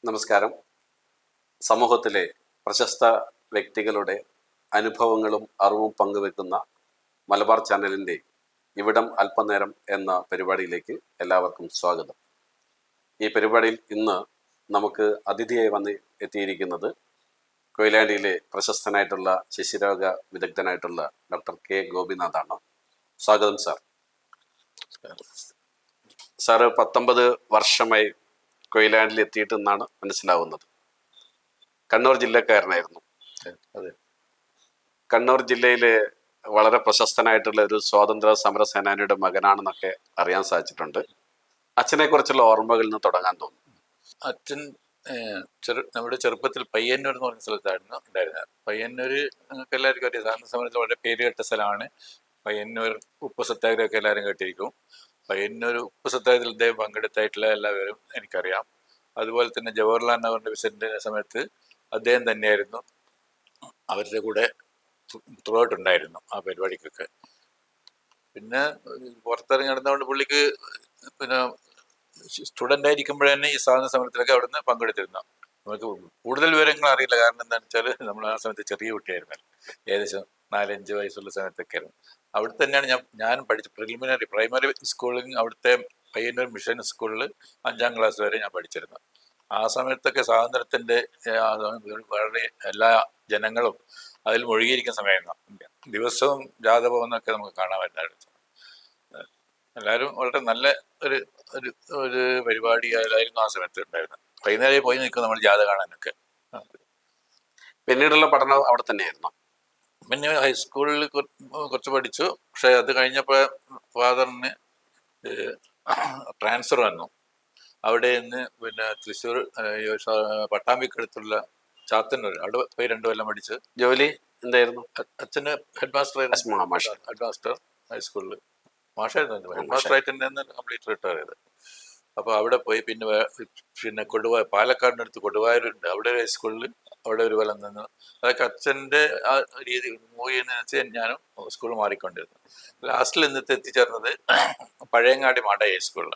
നമസ്കാരം. സമൂഹത്തിലെ പ്രശസ്ത വ്യക്തികളുടെ അനുഭവങ്ങളും അറിവും പങ്കുവെക്കുന്ന മലബാർ ചാനലിൻ്റെ ഇവിടം അല്പനേരം എന്ന പരിപാടിയിലേക്ക് എല്ലാവർക്കും സ്വാഗതം. ഈ പരിപാടിയിൽ ഇന്ന് നമുക്ക് അതിഥിയായി വന്ന് എത്തിയിരിക്കുന്നത് കൊയിലാണ്ടിയിലെ പ്രശസ്തനായിട്ടുള്ള ശിശുരോഗ വിദഗ്ധനായിട്ടുള്ള ഡോക്ടർ കെ ഗോപിനാഥാണ്. സ്വാഗതം സാർ. സാറ് 19 വർഷമായി കൊയിലാണ്ടിൽ എത്തിയിട്ടെന്നാണ് മനസ്സിലാവുന്നത്. കണ്ണൂർ ജില്ലക്കാരനായിരുന്നു. അതെ, കണ്ണൂർ ജില്ലയിലെ വളരെ പ്രശസ്തനായിട്ടുള്ള ഒരു സ്വാതന്ത്ര്യ സമര സേനാനിയുടെ മകനാണെന്നൊക്കെ അറിയാൻ സാധിച്ചിട്ടുണ്ട്. അച്ഛനെ കുറിച്ചുള്ള ഓർമ്മകളിൽ നിന്ന് തുടങ്ങാൻ തോന്നുന്നു. അച്ഛൻ നമ്മുടെ ചെറുപ്പത്തിൽ പയ്യന്നൂർ എന്ന് പറഞ്ഞ സ്ഥലത്തായിരുന്നു ഉണ്ടായിരുന്നത്. പയ്യന്നൂർ നിങ്ങൾക്ക് എല്ലാവർക്കും അറിയാം, സ്വാതന്ത്ര്യ സമരത്തിൽ വളരെ പേരുകെട്ട സ്ഥലമാണ് പയ്യന്നൂർ. ഉപ്പ് സത്യാഗ്രഹമൊക്കെ എല്ലാവരും കേട്ടിരിക്കും. പയ്യന്നൂർ ഉപ്പ് സത്യാഗ്രഹത്തിൽ അദ്ദേഹം പങ്കെടുത്തായിട്ടുള്ള എല്ലാവരും എനിക്കറിയാം. അതുപോലെ തന്നെ ജവഹർലാൽ നെഹ്റുവിൻ്റെ വിസിറ്റിൻ്റെ സമയത്ത് അദ്ദേഹം തന്നെയായിരുന്നു അവരുടെ കൂടെ ത്രൂ ഔട്ട് ഉണ്ടായിരുന്നു ആ പരിപാടിക്കൊക്കെ. പിന്നെ പുറത്തിറങ്ങി നടന്നുകൊണ്ട് പുള്ളിക്ക് പിന്നെ സ്റ്റുഡൻ്റ് ആയിരിക്കുമ്പോഴേ തന്നെ ഈ സ്വാതന്ത്ര്യ സമരത്തിലൊക്കെ അവിടെ നിന്ന് പങ്കെടുത്തിരുന്നു. നമുക്ക് കൂടുതൽ വിവരങ്ങൾ അറിയില്ല, കാരണം എന്താണെന്ന് വെച്ചാൽ നമ്മൾ ആ സമയത്ത് ചെറിയ കുട്ടിയായിരുന്നല്ലോ, ഏകദേശം 4-5 വയസ്സുള്ള സമയത്തൊക്കെ ആയിരുന്നു. അവിടെ തന്നെയാണ് ഞാൻ പഠിച്ച പ്രൈമറി സ്കൂളിൽ അവിടുത്തെ പയ്യന്നൂർ മിഷൻ സ്കൂളിൽ 5ാം ക്ലാസ് വരെ ഞാൻ പഠിച്ചിരുന്നു. ആ സമയത്തൊക്കെ സ്വാതന്ത്ര്യത്തിൻ്റെ വളരെ എല്ലാ ജനങ്ങളും അതിൽ മുഴുകിയിരിക്കുന്ന സമയമായിരുന്നു. ദിവസവും ജാഥ പോകുന്നതൊക്കെ നമുക്ക് കാണാൻ പറ്റുന്നതായിരുന്നു. എല്ലാവരും വളരെ നല്ല ഒരു ഒരു ഒരു പരിപാടിയായിരുന്നു ആ സമയത്ത് ഉണ്ടായിരുന്നത്. വൈകുന്നേരം പോയി നിൽക്കും നമ്മൾ ജാഥ കാണാനൊക്കെ. പിന്നീടുള്ള പഠനം അവിടെ തന്നെയായിരുന്നു. പിന്നെ ഹൈസ്കൂളിൽ കുറച്ച് പഠിച്ചു. പക്ഷെ അത് കഴിഞ്ഞപ്പോൾ ഫാദറിന് ട്രാൻസ്ഫർ വന്നു. അവിടെ നിന്ന് പിന്നെ തൃശ്ശൂർ പട്ടാമ്പിക്കടുത്തുള്ള ചാത്തന്നൂർ അവിടെ പോയി 2 കൊല്ലം പഠിച്ച്. ജോലി എന്തായിരുന്നു? അച്ഛന് ഹെഡ് മാസ്റ്റർ ഹൈസ്കൂളിൽ മാഷായിരുന്നു. ഹെഡ് മാസ്റ്റർ ആയിട്ട് തന്നെ കംപ്ലീറ്റ് റിട്ടയർ ചെയ്ത്. അപ്പോൾ അവിടെ പോയി പിന്നെ പാലക്കാടിനടുത്ത് കൊടുവായൂരുണ്ട്, അവിടെ ഒരു ഹൈസ്കൂളിൽ അവിടെ ഒരു കൊല്ലം നിന്ന്. അതൊക്കെ അച്ഛൻ്റെ ആ രീതി മൂവ് ചെയ്യുന്നതിനനുസരിച്ച് ഞാനും സ്കൂൾ മാറിക്കൊണ്ടിരുന്നു. ലാസ്റ്റിൽ ഇന്നത്തെ എത്തിച്ചേർന്നത് പഴയങ്ങാടി മാട ഹൈസ്കൂളിൽ.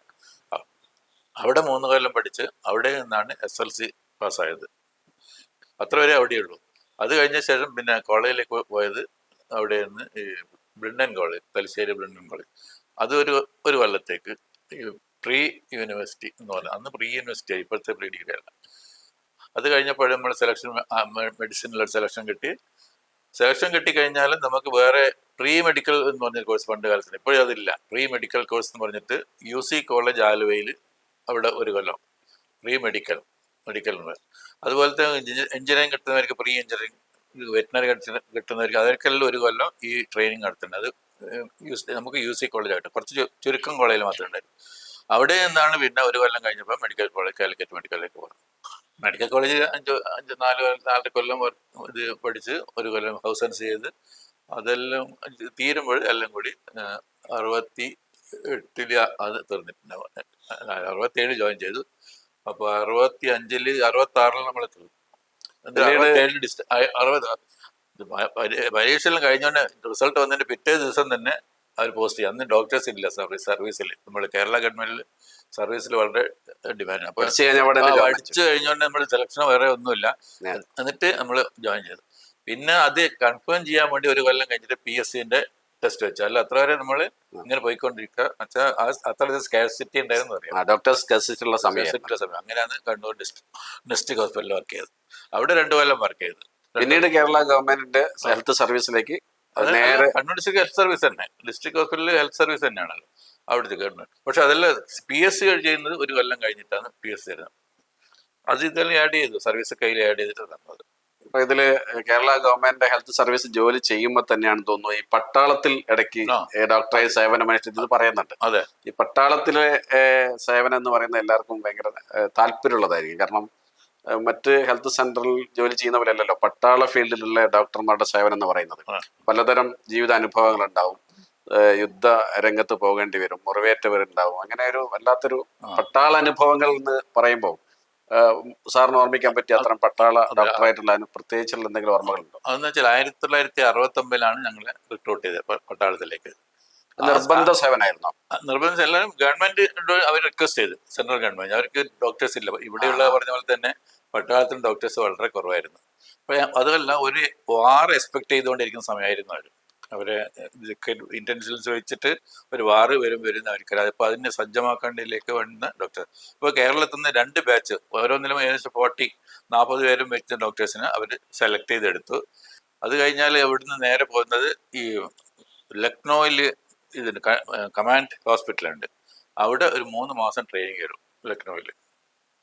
അവിടെ 3 കൊല്ലം പഠിച്ച് അവിടെ നിന്നാണ് SLC പാസ്സായത്. അത്ര വരെ അവിടെയുള്ളൂ. അത് കഴിഞ്ഞ ശേഷം പിന്നെ കോളേജിലേക്ക് പോയത് അവിടെ നിന്ന് ഈ Brendon college, Thalassery Brendon college. അത് ഒരു കൊല്ലത്തേക്ക് പ്രീ യൂണിവേഴ്സിറ്റി എന്ന് പറഞ്ഞാൽ, അന്ന് പ്രീ യൂണിവേഴ്സിറ്റി ആയി, ഇപ്പോഴത്തെ പ്രീ ഡിഗ്രി അല്ല. അത് കഴിഞ്ഞപ്പോഴും നമ്മൾ മെഡിസിനിലൊരു സെലക്ഷൻ കിട്ടിക്കഴിഞ്ഞാലും നമുക്ക് വേറെ പ്രീ മെഡിക്കൽ എന്ന് പറഞ്ഞൊരു കോഴ്സ് പണ്ട് കാലത്തിന്, ഇപ്പോഴും അതില്ല. പ്രീ മെഡിക്കൽ കോഴ്സ് എന്ന് പറഞ്ഞിട്ട് UC കോളേജ് ആലുവയിൽ അവിടെ ഒരു കൊല്ലം പ്രീ മെഡിക്കലുണ്ട്. അതുപോലത്തെ എഞ്ചിനീയറിംഗ് കിട്ടുന്നവർക്ക് പ്രീ എഞ്ചിനീയറിംഗ്, വെറ്റിനറി കിട്ടുന്നവർക്ക് അതൊക്കെല്ലാം ഒരു കൊല്ലം ഈ ട്രെയിനിങ് നടത്തുന്നത്. അത് നമുക്ക് UC കോളേജായിട്ട് കുറച്ച് ചുരുക്കം കോളേജിൽ മാത്രമേ ഉണ്ടായിരുന്നു. അവിടെ നിന്നാണ് പിന്നെ ഒരു കൊല്ലം കഴിഞ്ഞപ്പോൾ മെഡിക്കൽ കോളേജ്, കാലിക്കറ്റ് മെഡിക്കലിലേക്ക് പോകുന്നത്. മെഡിക്കൽ കോളേജ് 4 കൊല്ലം ഇത് പഠിച്ച് ഒരു കൊല്ലം ഹൗസ് സർജൻസി ചെയ്ത് അതെല്ലാം തീരുമ്പോൾ എല്ലാം കൂടി 68 അത് തീർന്നിട്ടുണ്ടാവും. 67 ജോയിൻ ചെയ്തു. അപ്പോൾ 65 66 നമ്മൾ തീർന്നു. 67 പരീക്ഷയെല്ലാം കഴിഞ്ഞോണ്ട് റിസൾട്ട് വന്നതിൻ്റെ പിറ്റേ ദിവസം തന്നെ അവർ പോസ്റ്റ് ചെയ്യും. അന്ന് ഡോക്ടേഴ്സ് ഇല്ല സർവീസിൽ. നമ്മൾ കേരള ഗവൺമെന്റിൽ സർവീസിൽ വളരെ ഡിമാൻഡാണ്. അപ്പോൾ പഠിച്ചു കഴിഞ്ഞുകൊണ്ട് നമ്മൾ സെലക്ഷനോ വേറെ ഒന്നുമില്ല. എന്നിട്ട് നമ്മൾ ജോയിൻ ചെയ്തു. പിന്നെ അത് കൺഫേം ചെയ്യാൻ വേണ്ടി ഒരു കൊല്ലം കഴിഞ്ഞിട്ട് PSCന്റെ ടെസ്റ്റ് വെച്ചു. അല്ല അത്ര വരെ നമ്മൾ ഇങ്ങനെ പോയിക്കൊണ്ടിരിക്കുക. അത്ര സ്കാർസിറ്റി ഉണ്ടായിരുന്നു അറിയാം. അങ്ങനെയാണ് കണ്ണൂർ ഡിസ്ട്രിക്ട് ഹോസ്പിറ്റലിൽ വർക്ക് ചെയ്തത്. അവിടെ 2 കൊല്ലം വർക്ക് ചെയ്തു. പിന്നീട് കേരള ഗവൺമെന്റിന്റെ ഹെൽത്ത് സർവീസിലേക്ക് കണ്ണൂർ ഡിസ്ട്രിക്ട് ഹെൽത്ത് സർവീസ് തന്നെ, ഡിസ്ട്രിക്ട് ഹോസ്പിറ്റലിൽ ഹെൽത്ത് സർവീസ് തന്നെയാണല്ലോ അവിടുത്തെ ഗവൺമെന്റ്. പക്ഷെ അതെല്ലാം PSC ചെയ്യുന്നത് ഒരു കൊല്ലം കഴിഞ്ഞിട്ടാണ് PSC തരുന്നത്. അത് ഇതെല്ലാം ആഡ് ചെയ്തു, സർവീസ് കയ്യിൽ ആഡ് ചെയ്തിട്ട് തന്നത്. അപ്പൊ ഇതില് കേരള ഗവൺമെന്റ് ഹെൽത്ത് സർവീസ് ജോലി ചെയ്യുമ്പോൾ തന്നെയാണ് തോന്നുന്നു ഈ പട്ടാളത്തിൽ ഇടയ്ക്ക് ഡോക്ടറായി സേവനം അനുഷ്ഠിച്ചത് പറയുന്നുണ്ട്. അതെ, ഈ പട്ടാളത്തിലെ സേവനം എന്ന് പറയുന്നത് എല്ലാവർക്കും ഭയങ്കര താല്പര്യമുള്ളതായിരിക്കും. കാരണം മറ്റ് ഹെൽത്ത് സെന്ററിൽ ജോലി ചെയ്യുന്ന പോലെ അല്ലല്ലോ പട്ടാള ഫീൽഡിലുള്ള ഡോക്ടർമാരുടെ സേവനം എന്ന് പറയുന്നത്. പലതരം ജീവിതാനുഭവങ്ങൾ ഉണ്ടാവും, യുദ്ധ രംഗത്ത് പോകേണ്ടി വരും, മുറിവേറ്റവരുണ്ടാവും. അങ്ങനെ ഒരു വല്ലാത്തൊരു പട്ടാള അനുഭവങ്ങൾ എന്ന് പറയുമ്പോൾ സാറിന് ഓർമ്മിക്കാൻ പറ്റിയ അത്തരം പട്ടാള ഡോക്ടറായിട്ടുള്ള പ്രത്യേകിച്ചുള്ള എന്തെങ്കിലും ഓർമ്മകളുണ്ടോ? അതെന്ന് വെച്ചാൽ 1969 ഞങ്ങൾ റിക്രൂട്ട് ചെയ്തത് പട്ടാളത്തിലേക്ക്. നിർബന്ധ സേവനമായിരുന്നോ? നിർബന്ധം എല്ലാവരും ഗവൺമെന്റ് അവർ റിക്വസ്റ്റ് ചെയ്ത്, സെൻട്രൽ ഗവൺമെന്റ്, അവർക്ക് ഡോക്ടേഴ്സ് ഇല്ല. ഇവിടെയുള്ള പറഞ്ഞ പോലെ തന്നെ പട്ടാളത്തിൽ ഡോക്ടേഴ്സ് വളരെ കുറവായിരുന്നു. അപ്പൊ അതുമല്ല, ഒരു വാർ എക്സ്പെക്ട് ചെയ്തുകൊണ്ടിരിക്കുന്ന സമയമായിരുന്നു അവരെ ഇന്റൻഷൻസ് വെച്ചിട്ട് ഒരു വാറ് വരുന്ന അവർക്ക്. അപ്പൊ അതിനെ സജ്ജമാക്കേണ്ടതിലേക്ക് വന്ന ഡോക്ടർ. ഇപ്പോൾ കേരളത്തിൽ നിന്ന് 2 ബാച്ച്, ഓരോന്നിലും ഏകദേശം 40 പേരും വെച്ച ഡോക്ടേഴ്സിനെ അവർ സെലക്ട് ചെയ്തെടുത്തു. അത് കഴിഞ്ഞാൽ അവിടുന്ന് നേരെ പോകുന്നത് ഈ ലക്നോയിൽ ഇതിന് കമാൻഡ് ഹോസ്പിറ്റലുണ്ട്. അവിടെ ഒരു 3 മാസം ട്രെയിനിങ് വരും ലക്നോയിൽ.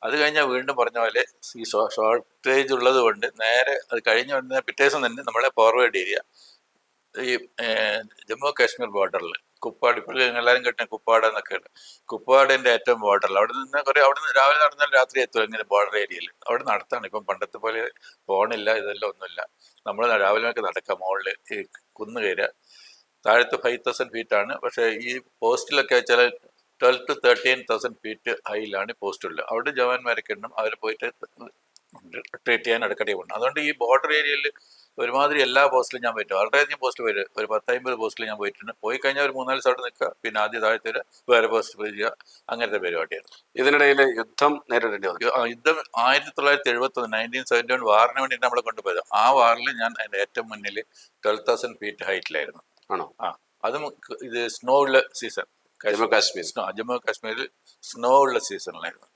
അത് കഴിഞ്ഞാൽ വീണ്ടും പറഞ്ഞ പോലെ ഈ ഷോർട്ടേജ് ഉള്ളത് കൊണ്ട് നേരെ അത് കഴിഞ്ഞ് വന്ന പിറ്റേ ദിവസം തന്നെ നമ്മളെ ഫോർവേഡ് ഏരിയ ഈ ജമ്മു കാശ്മീർ ബോർഡറിൽ കുപ്പാട്, ഇപ്പോൾ എല്ലാവരും കിട്ടുന്ന കുപ്പാട് എന്നൊക്കെയാണ്. കുപ്പാടിന്റെ ഏറ്റവും ബോർഡറിൽ അവിടെ നിന്ന് രാവിലെ നടന്നാൽ രാത്രി എത്തും. ഇങ്ങനെ ബോർഡർ ഏരിയയിൽ അവിടെ നടത്താണ്. ഇപ്പം പണ്ടത്തെ പോലെ ഫോണില്ല, ഇതെല്ലാം ഒന്നുമില്ല. നമ്മൾ രാവിലെ ഒക്കെ നടക്കാം. മുകളിൽ ഈ കുന്ന് കയറുക. താഴത്ത് 5000 ഫീറ്റാണ്. പക്ഷേ ഈ പോസ്റ്റിലൊക്കെ ചില 12 to 13,000 ഫീറ്റ് ഹൈയിലാണ് പോസ്റ്റുള്ളത്. അവിടെ ജവാന്മാരൊക്കെ ഉണ്ടാവും. അവർ പോയിട്ട് ട്രീറ്റ് ചെയ്യാൻ ഇടയ്ക്കിടെ പോകണം. അതുകൊണ്ട് ഈ ബോർഡർ ഏരിയയിൽ ഒരുമാതിരി എല്ലാ പോസ്റ്റിലും ഞാൻ പോയിട്ട്, വളരെയധികം പോസ്റ്റ് വരും. ഒരു 10-50 പോസ്റ്റിൽ ഞാൻ പോയിട്ടുണ്ട്. പോയി കഴിഞ്ഞാൽ ഒരു 3-4 ദിവസം അവിടെ നിൽക്കുക, പിന്നെ ആദ്യം താഴത്തെ വേറെ പോസ്റ്റ് പോയി ചെയ്യുക. അങ്ങനത്തെ പരിപാടിയാണ്. ഇതിനിടയിൽ യുദ്ധം നേരിടേണ്ടി വന്നു. യുദ്ധം 1971 1971 വാറിന് വേണ്ടി നമ്മളെ കൊണ്ടുപോയത്. ആ വാറിൽ ഞാൻ അതിന്റെ ഏറ്റവും മുന്നിൽ 12,000 ഫീറ്റ് ഹൈറ്റിലായിരുന്നു. ആണോ? അതും ഇത് സ്നോ ഉള്ള സീസൺ, ജമ്മു കാശ്മീരിൽ സ്നോ ഉള്ള സീസണിലായിരുന്നു.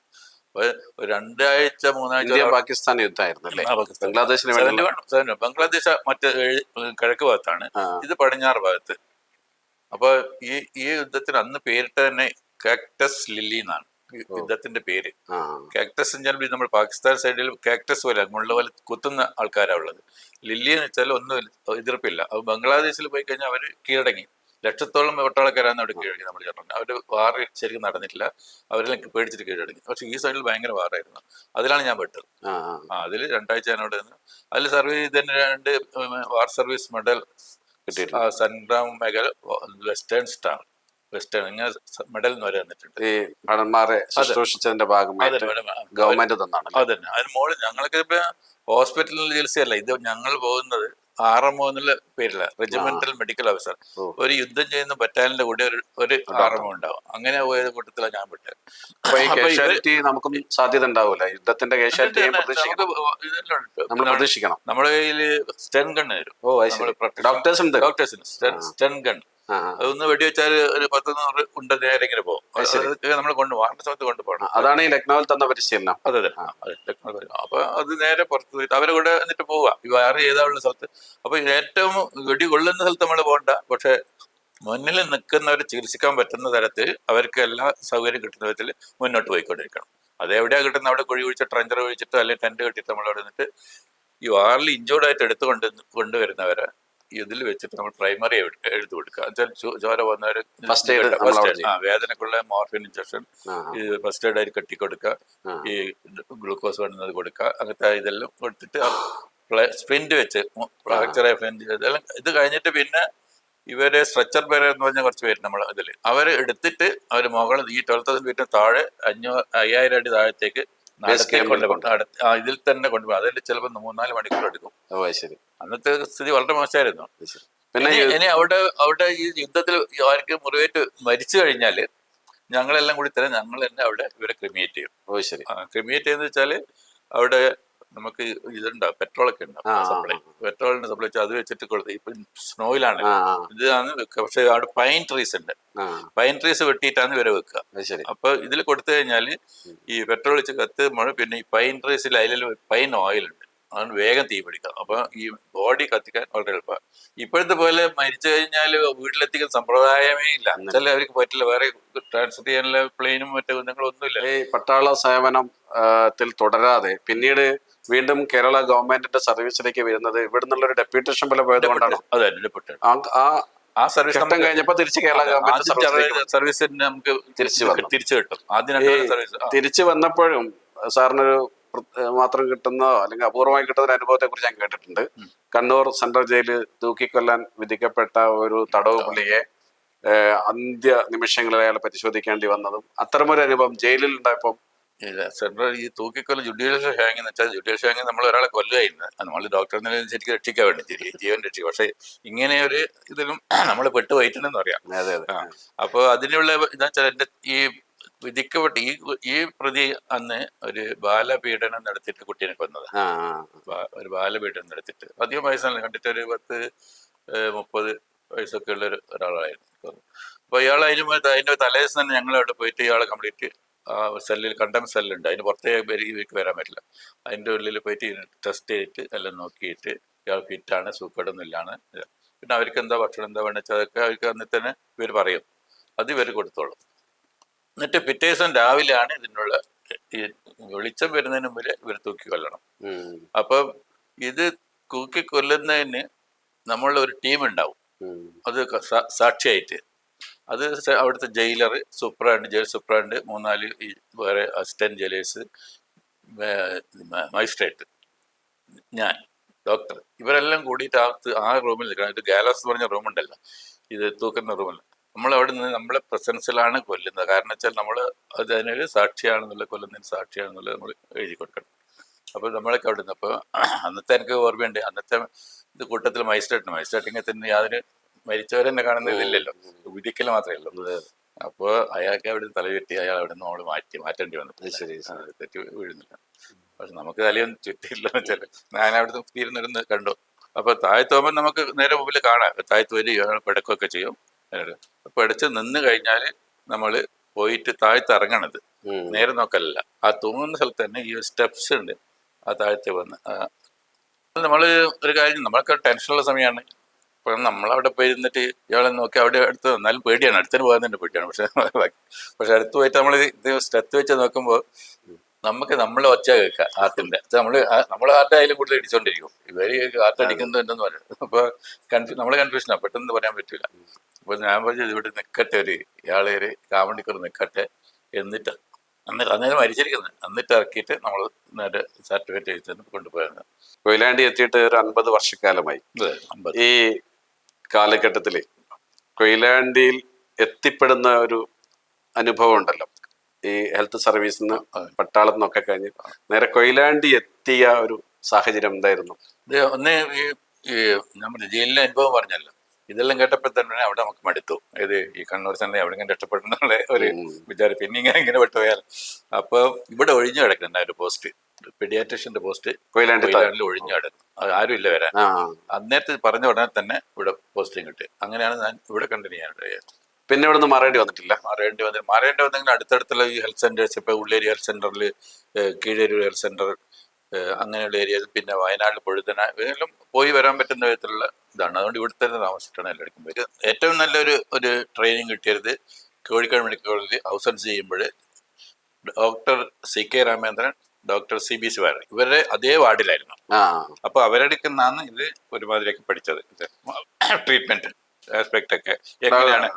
അപ്പൊ 2 ആഴ്ച 3 ആഴ്ച പാകിസ്ഥാൻ യുദ്ധമായിരുന്നു. ബംഗ്ലാദേശ് മറ്റേ കിഴക്ക് ഭാഗത്താണ്, ഇത് പടിഞ്ഞാറ് ഭാഗത്ത്. അപ്പൊ ഈ യുദ്ധത്തിന് അന്ന് പേരിട്ട തന്നെ കാക്ടസ് ലില്ലി എന്നാണ് യുദ്ധത്തിന്റെ പേര്. കാക്ടസ് എന്ന് വെച്ചാൽ നമ്മൾ പാകിസ്ഥാൻ സൈഡിൽ കാക്ടസ് പോലെ മുള്ള പോലെ കുത്തുന്ന ആൾക്കാരാണ് ഉള്ളത്. ലില്ലി എന്ന് വെച്ചാൽ ഒന്നും എതിർപ്പില്ല. അപ്പൊ ബംഗ്ലാദേശിൽ പോയി കഴിഞ്ഞാൽ അവര് കീഴടങ്ങി. 1,00,000 പട്ടാളക്കാരാണ് അവിടെ കീഴടങ്ങി. നമ്മൾ ചേട്ടൻ അവര് വാറ് ശരിക്കും നടന്നിട്ടില്ല, അവരെല്ലാം പേടിച്ചിട്ട് കീഴടങ്ങി. പക്ഷെ ഈ സൈഡിൽ ഭയങ്കര വാറായിരുന്നു. അതിലാണ് ഞാൻ പെട്ടത്. അതിൽ 2 ആഴ്ച ഞാൻ അവിടെ നിന്ന് അതിൽ സർവീസ് ചെയ്തതിന് 2 war service medal, Sangram medal, western star, western ഇങ്ങനെ മെഡൽ എന്ന് വരെ വന്നിട്ടുണ്ട്. ഈ ഭടന്മാരെ ശുശ്രൂഷിച്ചതിന്റെ ഭാഗമായിട്ട് ഗവൺമെന്റ് തന്നാണ്. അതന്നെ. അതിന് മോള് ഞങ്ങൾക്ക് ഇപ്പൊ ഹോസ്പിറ്റലിൽ ചികിത്സയല്ല, ഇത് ഞങ്ങൾ പോകുന്നത് RMO എന്നുള്ള പേരില്ല, റെജിമെന്റൽ മെഡിക്കൽ ഓഫീസർ. ഒരു യുദ്ധം ചെയ്യുന്ന ബറ്റാലിയന്റെ കൂടെ ഒരു RMO ഉണ്ടാവും. അങ്ങനെ പോയത് കൂട്ടത്തിലാണ് ഞാൻ വിട്ടത്. നമുക്കും സാധ്യത ഉണ്ടാവൂല യുദ്ധത്തിന്റെ പ്രതീക്ഷിക്കണം. നമ്മുടെ കയ്യില് സ്റ്റൺ ഗൺ വരും. ഡോക്ടേഴ്സിന് സ്റ്റൺ ഗൺ. അതൊന്ന് വെടിവെച്ചാൽ ഒരു 10-100 ഉണ്ട് നേരെ ഇങ്ങനെ പോകും. നമ്മൾ വാറിന്റെ സമയത്ത് കൊണ്ടുപോകണം. അതാണ് ഈ ലക്നൌവിൽ തന്ന പരിശീലനം. അതെ ലക്നൌ. അപ്പൊ അത് നേരെ പുറത്ത് പോയിട്ട് അവരെ കൂടെ എന്നിട്ട് പോവുക ഈ വാറ് ചെയ്താലുള്ള സ്ഥലത്ത്. അപ്പൊ ഏറ്റവും വെടി കൊള്ളുന്ന സ്ഥലത്ത് നമ്മൾ പോകണ്ട, പക്ഷെ മുന്നിൽ നിൽക്കുന്നവർ ചികിത്സിക്കാൻ പറ്റുന്ന തരത്തിൽ അവർക്ക് എല്ലാ സൗകര്യം കിട്ടുന്ന വിധത്തിൽ മുന്നോട്ട് പോയിക്കൊണ്ടിരിക്കണം. അതെവിടെയാ കിട്ടുന്നത്? അവിടെ കുഴി കുഴിച്ച് ട്രഞ്ചർ ഒഴിച്ചിട്ട് അല്ലെങ്കിൽ ടെന്റ് കെട്ടിയിട്ട് നമ്മൾ അവിടെ നിന്നിട്ട് ഈ വാറിൽ ഇഞ്ചോർഡ് ആയിട്ട് കൊണ്ടുവരുന്നവരെ ഇതിൽ വെച്ചിട്ട് നമ്മൾ പ്രൈമറി എഴുതി കൊടുക്കുക. ചോര വന്നവര് വേദനക്കുള്ള മോർഫിൻ ഇഞ്ചക്ഷൻ, ഈ ഫസ്റ്റ് എയ്ഡ് ആയിട്ട് കെട്ടിക്കൊടുക്കുക, ഈ ഗ്ലൂക്കോസ് വേണ്ടുന്നത് കൊടുക്കുക, അങ്ങനത്തെ ഇതെല്ലാം കൊടുത്തിട്ട് സ്പ്ലിന്റ് വെച്ച് ഫ്രാക്ചറായ ഫ്ലിന്റ് ഇതെല്ലാം. ഇത് കഴിഞ്ഞിട്ട് പിന്നെ ഇവരെ സ്ട്രെച്ചർ പേര് എന്ന് പറഞ്ഞ കുറച്ച് പേര് നമ്മൾ ഇതിൽ അവര് എടുത്തിട്ട് അവർ മുകളിൽ ഈ 12,000 ഫീറ്റിന് താഴെ 5,000 അടി താഴത്തേക്ക് ഇതിൽ തന്നെ കൊണ്ടുപോകും. അതിൽ ചിലപ്പോൾ 3-4 മണിക്കൂർ എടുക്കും. അന്നത്തെ സ്ഥിതി വളരെ മോശമായിരുന്നു. പിന്നെ ഇനി അവിടെ ഈ യുദ്ധത്തിൽ ആർക്ക് മുറിവേറ്റ് മരിച്ചു കഴിഞ്ഞാല് ഞങ്ങളെല്ലാം കൂടി തന്നെ ഞങ്ങൾ തന്നെ അവിടെ ഇവരെ ക്രിമിയേറ്റ് ചെയ്യും. ക്രിമിയേറ്റ് ചെയ്യുന്ന വെച്ചാല് അവിടെ നമുക്ക് ഇതുണ്ടാവും, പെട്രോളൊക്കെ ഉണ്ടാവും സപ്ലൈ. പെട്രോളിന്റെ സപ്ലൈ വെച്ചാൽ അത് വെച്ചിട്ട് കൊടുത്ത് ഇപ്പൊ സ്നോയിലാണ് ഇതാണ്. പക്ഷെ അവിടെ പൈൻ ട്രീസ് ഉണ്ട്. പൈൻ ട്രീസ് വെട്ടിയിട്ടാണ് ഇവരെ വെക്കുക. അപ്പൊ ഇതിൽ കൊടുത്തു കഴിഞ്ഞാല് ഈ പെട്രോൾ വെച്ച് കത്തുമ്പോൾ പിന്നെ ഈ പൈൻ ട്രീസിൽ അതിൽ പൈൻ ഓയിൽ ഉണ്ട്, അതുകൊണ്ട് വേഗം തീ പിടിക്കാം. അപ്പൊ ഈ ബോഡി കത്തിക്കാൻ വളരെ എളുപ്പമാണ്. ഇപ്പോഴത്തെ പോലെ മരിച്ചു കഴിഞ്ഞാൽ വീട്ടിലെത്തിക്കുന്ന സമ്പ്രദായമേ ഇല്ല. ചില അവർക്ക് പറ്റില്ല, വേറെ ട്രാൻസ്ഫർ ചെയ്യാനുള്ള പ്ലെയിനും മറ്റു കുഞ്ഞുങ്ങളൊന്നുമില്ല. ഈ പട്ടാള സേവനത്തിൽ തുടരാതെ പിന്നീട് വീണ്ടും കേരള ഗവൺമെന്റിന്റെ സർവീസിലേക്ക് വരുന്നത് ഇവിടെ നിന്നുള്ളൊരു ഡെപ്യൂട്ടേഷൻ പോലെ പോയത് കൊണ്ടാണ്. അതെ, ഡെപ്യൂട്ടേഷൻ. ആ സർവീസ് കഴിഞ്ഞപ്പോ തിരിച്ച് കേരള ഗവൺമെന്റ് സർവീസിന് നമുക്ക് തിരിച്ചു കിട്ടും. ആദ്യം തിരിച്ചു വന്നപ്പോഴും സാറിനൊരു മാത്രം കിട്ടുന്നതോ അല്ലെങ്കിൽ അപൂർവമായി കിട്ടുന്ന അനുഭവത്തെ കുറിച്ച് ഞാൻ കേട്ടിട്ടുണ്ട്. കണ്ണൂർ സെൻട്രൽ ജയിലിൽ തൂക്കിക്കൊല്ലാൻ വിധിക്കപ്പെട്ട ഒരു തടവ് പുള്ളിയെ അന്ത്യ നിമിഷങ്ങളിൽ അയാളെ പരിശോധിക്കേണ്ടി വന്നതും അത്തരമൊരു അനുഭവം ജയിലിൽ ഉണ്ടായപ്പോൾ സെൻട്രൽ ഈ തൂക്കിക്കൊല്ല ജുഡീഷ്യൽ ഹാങ് എന്ന് വെച്ചാൽ ജുഡീഷ്യൽ ഹാങ് നമ്മൾ ഒരാളെ കൊല്ലുകയായിരുന്നു നമ്മൾ ഡോക്ടർ ശരിക്കും രക്ഷിക്കാൻ വേണ്ടി ജീവൻ രക്ഷിക്കും. പക്ഷെ ഇങ്ങനെ ഒരു ഇതിലും നമ്മൾ പെട്ട് പോയിട്ടുണ്ടെന്ന് പറയാം. അതെ അതെ. അപ്പോൾ അതിനുള്ള എന്താ വെച്ചാൽ എൻ്റെ ഈ വിധിക്കപ്പെട്ട ഈ പ്രതി അന്ന് ഒരു ബാലപീഡനം നടത്തിയിട്ട് കുട്ടീനെ കൊന്നത്. ആ ഒരു ബാലപീഡനം നടത്തിയിട്ട് അധികം വയസ്സല്ല, കണ്ടിട്ട് ഒരു 30 വയസ്സൊക്കെ ഉള്ള ഒരാളായിരുന്നു. അപ്പോൾ ഇയാൾ അതിൻ്റെ തലേദിവസം തന്നെ ഞങ്ങൾ അവിടെ പോയിട്ട് ഇയാളെ കംപ്ലീറ്റ് ആ സെല്ലിൽ കണ്ടം സെല്ലുണ്ട്, അതിന് പുറത്തേക്ക് ഇവർക്ക് വരാൻ പറ്റില്ല. അതിൻ്റെ ഉള്ളിൽ പോയിട്ട് ടെസ്റ്റ് ചെയ്തിട്ട് എല്ലാം നോക്കിയിട്ട് ഇയാൾ ഫിറ്റാണ്, സൂക്കേടൊന്നുമില്ലാണ്. പിന്നെ അവർക്ക് എന്താ ഭക്ഷണം എന്താ വേണമെന്ന് വെച്ചാൽ അതൊക്കെ അവർക്ക് അന്ന് തന്നെ ഇവർ പറയും, അത് ഇവർ കൊടുത്തോളും. എന്നിട്ട് പിറ്റേ ദിവസം രാവിലെയാണ് ഇതിനുള്ള ഈ വെളിച്ചം വരുന്നതിന് മുമ്പിൽ ഇവർ തൂക്കി കൊല്ലണം. അപ്പം ഇത് തൂക്കി കൊല്ലുന്നതിന് നമ്മളുടെ ഒരു ടീം ഉണ്ടാവും, അത് സാക്ഷിയായിട്ട്. അത് അവിടുത്തെ ജയിലർ, സൂപ്രാണ്ട്, ജയിൽ സൂപ്രാണ്ട്, 3-4 ഈ വേറെ അസിസ്റ്റന്റ് ജയിലേഴ്സ്, മജിസ്ട്രേറ്റ്, ഞാൻ, ഡോക്ടർ, ഇവരെല്ലാം കൂടിയിട്ട് ആ റൂമിൽ നിൽക്കണം. ഇത് ഗാലസ് എന്ന് പറഞ്ഞ റൂമുണ്ടല്ലോ, ഇത് തൂക്കുന്ന റൂമിൽ നമ്മൾ അവിടെ നിന്ന് നമ്മളെ പ്രസൻസിലാണ് കൊല്ലുന്നത്. കാരണം വെച്ചാൽ നമ്മൾ അതിനൊരു സാക്ഷിയാണെന്നുള്ള, കൊല്ലുന്നതിന് സാക്ഷിയാണെന്നുള്ളത് നമ്മൾ എഴുതി കൊടുക്കണം. അപ്പോൾ നമ്മളൊക്കെ അവിടെ നിന്ന്, അപ്പോൾ അന്നത്തെ എനിക്ക് ഓർമ്മയുണ്ട്, അന്നത്തെ ഇത് കൂട്ടത്തിൽ മജിസ്ട്രേറ്റിങ്ങനെ തന്നെ യാതൊരു മരിച്ചവരെന്നെ കാണുന്ന ഇതില്ലല്ലോ, വിധിക്കൽ മാത്രമേ ഉള്ളൂ. അപ്പോൾ അയാൾക്ക് അവിടെ തലചുറ്റി അയാൾ അവിടെ നിന്ന് നമ്മൾ മാറ്റേണ്ടി വന്നു. തെറ്റി വീഴുന്നില്ല. പക്ഷെ നമുക്ക് തലയൊന്നും ചുറ്റിയില്ലെന്ന് വെച്ചാൽ ഞാൻ അവിടുന്ന് തീരുന്നിരുന്ന് കണ്ടു. അപ്പോൾ താഴത്ത് പോകുമ്പോൾ നമുക്ക് നേരെ മുമ്പിൽ കാണാം, താഴത്ത് വരും ഇയാൾ പിടക്കുകയൊക്കെ ചെയ്യും. പിടച്ച് നിന്ന് കഴിഞ്ഞാൽ നമ്മൾ പോയിട്ട് താഴത്ത് ഇറങ്ങണത് നേരെ നോക്കലല്ല, ആ തൂങ്ങുന്ന സ്ഥലത്ത് തന്നെ ഈ സ്റ്റെപ്സ് ഉണ്ട്, ആ താഴത്ത് വന്ന് നമ്മൾ ഒരു കാര്യം, നമ്മളൊക്കെ ടെൻഷനുള്ള സമയമാണ്. അപ്പം നമ്മളവിടെ പോയി ഇരുന്നിട്ട് ഇയാളെ നോക്കി അവിടെ അടുത്ത് എന്നാലും പേടിയാണ്, അടുത്തിന് പോകാൻ തന്നെ പേടിയാണ്. പക്ഷെ അടുത്ത് പോയിട്ട് നമ്മൾ ഇത് സ്റ്റെത്ത് വെച്ച് നോക്കുമ്പോൾ നമുക്ക് നമ്മളെ ഒച്ച കേൾക്കുക ഹാർട്ടിൻ്റെ. നമ്മളെ ഹാർട്ട് അതിലും കൂടുതൽ ഇടിച്ചോണ്ടിരിക്കും, ഇവർ ഹാർട്ട് അടിക്കുന്നത് എന്തെന്ന് പറയാം. അപ്പോൾ നമ്മൾ കൺഫ്യൂഷനാണ്, പെട്ടെന്ന് പറയാൻ പറ്റില്ല. അപ്പോൾ ഞാൻ പറഞ്ഞത് ഇവിടെ നിൽക്കട്ടെ, ഇയാളെ ഒരു കാമണിക്കൂർ നിൽക്കട്ടെ, എന്നിട്ട് അന്നേരം മരിച്ചിരിക്കുന്നത്, എന്നിട്ട് ഇറക്കിയിട്ട് നമ്മൾ നേരെ സർട്ടിഫിക്കറ്റ് എഴുതി കൊണ്ടുപോയത്. കൊയിലാണ്ടി എത്തിയിട്ട് ഒരു 50 വർഷക്കാലമായി. ഈ കാലഘട്ടത്തിൽ കൊയിലാണ്ടിയിൽ എത്തിപ്പെടുന്ന ഒരു അനുഭവം ഉണ്ടല്ലോ, ഈ ഹെൽത്ത് സർവീസിൽ നിന്ന് പട്ടാളത്തിൽ നിന്നൊക്കെ കഴിഞ്ഞ് നേരെ കൊയിലാണ്ടി എത്തിയ ഒരു സാഹചര്യം എന്തായിരുന്നു? ഒന്ന് ഈ നമ്മുടെ ജയിലിലെ അനുഭവം പറഞ്ഞല്ലോ, ഇതെല്ലാം കേട്ടപ്പോൾ തന്നെ അവിടെ നമുക്ക് മടുത്തു. ഈ കണ്ണൂർ തന്നെ അവിടെ ഇങ്ങനെ രക്ഷപ്പെടുന്നുള്ള ഒരു വിചാരം. പിന്നെ ഇങ്ങനെ വിട്ടുപോയാൽ. അപ്പോൾ ഇവിടെ ഒഴിഞ്ഞു കിടക്കുന്ന ഒരു പോസ്റ്റ്, പീഡിയാട്രിഷ്യന്റെ പോസ്റ്റ് കൊയിലാണ്ടിൽ ഒഴിഞ്ഞു കിടക്കും, ആരും ഇല്ല വരാൻ. അന്നേരത്തെ പറഞ്ഞ ഉടനെ തന്നെ ഇവിടെ പോസ്റ്റിംഗ് കിട്ടി. അങ്ങനെയാണ് ഞാൻ ഇവിടെ കണ്ടിന്യൂ ചെയ്യാൻ. പിന്നെ ഇവിടെ നിന്ന് മാറേണ്ടി വന്നിട്ടില്ല? മാറേണ്ടി വന്നെങ്കിൽ അടുത്തടുത്തുള്ള ഈ ഹെൽത്ത് സെന്റേഴ്സ്, ഇപ്പോൾ ഉള്ളേരി ഹെൽത്ത് സെന്ററിൽ, കീഴേരൂർ ഹെൽത്ത് സെന്റർ, അങ്ങനെയുള്ള ഏരിയയിൽ, പിന്നെ വയനാട് പൊഴുതന, ഇതെല്ലാം പോയി വരാൻ പറ്റുന്ന വിധത്തിലുള്ള ഇതാണ്. അതുകൊണ്ട് ഇവിടുത്തെ തന്നെ താമസിച്ചിട്ടാണ് എല്ലാവർക്കും വരിക. ഏറ്റവും നല്ലൊരു ട്രെയിനിങ് കിട്ടിയത് കോഴിക്കോട് മെഡിക്കൽ കോളേജിൽ ഔസൻസ് ചെയ്യുമ്പോൾ doctor CK Ramendran, doctor CB ശിവാർ, ഇവരുടെ അതേ വാർഡിലായിരുന്നു. അപ്പോൾ അവരെടുക്കുന്നാണ് ഇത് ഒരുമാതിരിയൊക്കെ പഠിച്ചത്, ട്രീറ്റ്മെന്റ് ആസ്പെക്ട് ഒക്കെ എങ്ങനെയാണ്.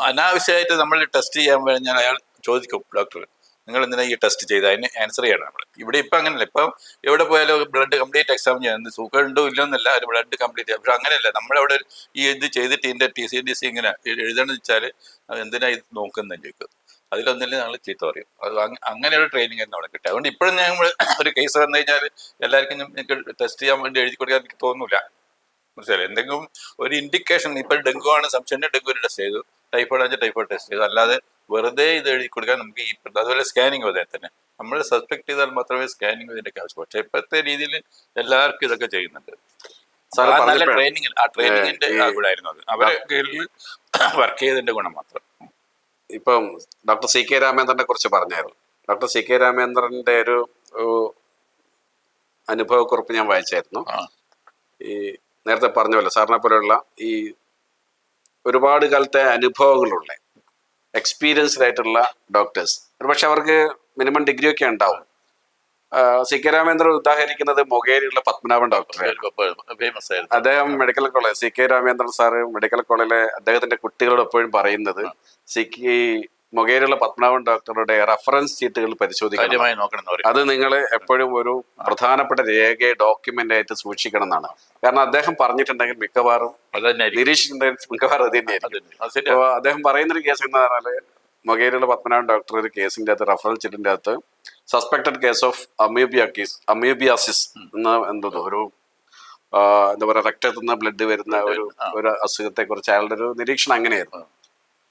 അനാവശ്യമായിട്ട് നമ്മൾ ടെസ്റ്റ് ചെയ്യാൻ കഴിഞ്ഞാൽ അയാൾ ചോദിക്കും, ഡോക്ടർ നിങ്ങൾ എന്തിനാ ഈ ടെസ്റ്റ് ചെയ്ത്, അതിന് ആൻസർ ചെയ്യണം നമ്മൾ. ഇവിടെ ഇപ്പം അങ്ങനെയല്ല, ഇപ്പം എവിടെ പോയാലും ബ്ലഡ് കംപ്ലീറ്റ് എക്സാം ചെയ്യാൻ, സുഖം ഉണ്ടോ ഇല്ലയെന്നല്ല, ഒരു ബ്ലഡ് കംപ്ലീറ്റ് ചെയ്യാം. പക്ഷെ അങ്ങനെയല്ല, നമ്മളവിടെ ഈ ഇത് ചെയ്തിട്ട് ഇതിൻ്റെ TCDC ഇങ്ങനെ എഴുതണമെന്ന് വെച്ചാൽ എന്തിനാ ഇത് നോക്കുന്നതെന്ന് ചോദിക്കും. അതിലൊന്നില്ല ഞങ്ങൾ ചീത്ത പറയും. അത് അങ്ങനെയുള്ള ട്രെയിനിങ് തന്നെ അവിടെ കിട്ടുക. അതുകൊണ്ട് ഇപ്പോഴും ഞങ്ങൾ ഒരു കേസ് വന്നു കഴിഞ്ഞാൽ എല്ലാവർക്കും എനിക്ക് ടെസ്റ്റ് ചെയ്യാൻ വേണ്ടി എഴുതി കൊടുക്കാൻ എനിക്ക് തോന്നൂല. മനസ്സിലായി? എന്തെങ്കിലും ഒരു ഇൻഡിക്കേഷൻ, ഇപ്പം ഡെങ്കു ആണ് സംശയം, ഡെങ്കു ടെസ്റ്റ് ചെയ്തു, ടൈഫോയിഡ് ആണെങ്കിൽ ടൈഫോയിഡ് ടെസ്റ്റ് ചെയ്തു, അല്ലാതെ വെറുതെ ഇത് എഴുതി കൊടുക്കാൻ നമുക്ക് അതുപോലെ സ്കാനിങ് അതേ തന്നെ നമ്മൾ സസ്പെക്ട് ചെയ്താൽ മാത്രമേ സ്കാനിങ് ഇതിൻ്റെയൊക്കെ ആവശ്യം. പക്ഷേ ഇപ്പോഴത്തെ രീതിയിൽ എല്ലാവർക്കും ഇതൊക്കെ ചെയ്യുന്നുണ്ട്. നല്ല ട്രെയിനിങ്, ആ ട്രെയിനിങ്ങിന്റെ ഗുണമായിരുന്നു അത്, അവരെ കീഴിൽ വർക്ക് ചെയ്തതിന്റെ ഗുണം മാത്രം. ഇപ്പം ഡോക്ടർ CK രാമേന്ദ്രനെ കുറിച്ച് പറഞ്ഞായിരുന്നു. ഡോക്ടർ CK രാമേന്ദ്രന്റെ ഒരു അനുഭവക്കുറിപ്പ് ഞാൻ വായിച്ചായിരുന്നു. ഈ നേരത്തെ പറഞ്ഞല്ലോ, സാറിനെ പോലെയുള്ള ഈ ഒരുപാട് കാലത്തെ അനുഭവങ്ങളുള്ള എക്സ്പീരിയൻസ്ഡ് ആയിട്ടുള്ള ഡോക്ടേഴ്സ്, ഒരുപക്ഷെ അവർക്ക് മിനിമം ഡിഗ്രി ഒക്കെ ഉണ്ടാവും. CK രാമേന്ദ്രൻ ഉദാഹരിക്കുന്നത് മൊകേരിയുള്ള പത്മനാഭൻ ഡോക്ടറെ. അദ്ദേഹം medical college, CK Ramendran sir medical കോളേജിലെ അദ്ദേഹത്തിന്റെ കുട്ടികളോട് എപ്പോഴും പറയുന്നത് മൊകേരിയുള്ള പത്മനാഭൻ ഡോക്ടറുടെ റെഫറൻസ് ചീട്ടുകൾ പരിശോധിക്കണം, അത് നിങ്ങൾ എപ്പോഴും ഒരു പ്രധാനപ്പെട്ട രേഖ, ഡോക്യുമെന്റ് ആയിട്ട് സൂക്ഷിക്കണം എന്നാണ്. കാരണം അദ്ദേഹം പറഞ്ഞിട്ടുണ്ടെങ്കിൽ മിക്കവാറും നിരീക്ഷിച്ചിട്ടുണ്ടെങ്കിൽ മിക്കവാറും അത് തന്നെയായിരിക്കും. അപ്പോൾ അദ്ദേഹം പറയുന്നൊരു കേസ് എന്ന് പറഞ്ഞാൽ മൊകേരിയുള്ള പത്മനാഭൻ ഡോക്ടർ ഒരു കേസിന്റെ അകത്ത്, റെഫറൻസ് ചീട്ടിന്റെ അകത്ത് സസ്പെക്ടഡ് കേസ് ഓഫ് അമീബിയാസിസ് എന്ന എന്തോ ഒരു എന്താ പറയുക രക്തത്തിൽ നിന്ന് ബ്ലഡ് വരുന്ന ഒരു അസുഖത്തെ കുറിച്ച് അയാളുടെ ഒരു നിരീക്ഷണം അങ്ങനെയായിരുന്നു.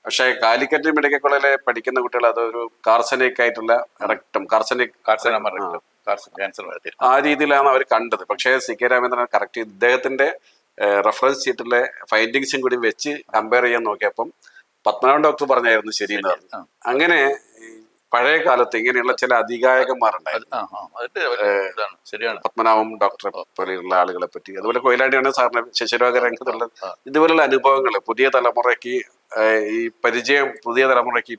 പക്ഷേ കാലിക്കറ്റ് മെഡിക്കൽ കോളേജിലെ പഠിക്കുന്ന കുട്ടികൾ അതൊരു കാർസനിക് ആയിട്ടുള്ള ആ രീതിയിലാണ് അവർ കണ്ടത്. പക്ഷേ സി കെ രാമേന്ദ്രൻ കറക്റ്റ് ഇദ്ദേഹത്തിന്റെ റെഫറൻസ് ഷീറ്റിലെ ഫൈൻഡിങ്സും കൂടി വെച്ച് കമ്പയർ ചെയ്യാൻ നോക്കിയപ്പം പത്മനാഭൻ ഡോക്ടർ പറഞ്ഞായിരുന്നു ശരിയെന്ന് പറഞ്ഞു. അങ്ങനെ പഴയ കാലത്ത് ഇങ്ങനെയുള്ള ചില അധികായകന്മാരുണ്ടായിരുന്നു, പത്മനാഭം ഡോക്ടറെ പോലെയുള്ള ആളുകളെ പറ്റി. അതുപോലെ കൊയിലാണ്ടിയാണ് സാറിന് ശശിരോഗ രംഗത്തുള്ള ഇതുപോലുള്ള അനുഭവങ്ങൾ പുതിയ തലമുറയ്ക്ക് ഈ പരിചയം പുതിയ തലമുറയ്ക്ക്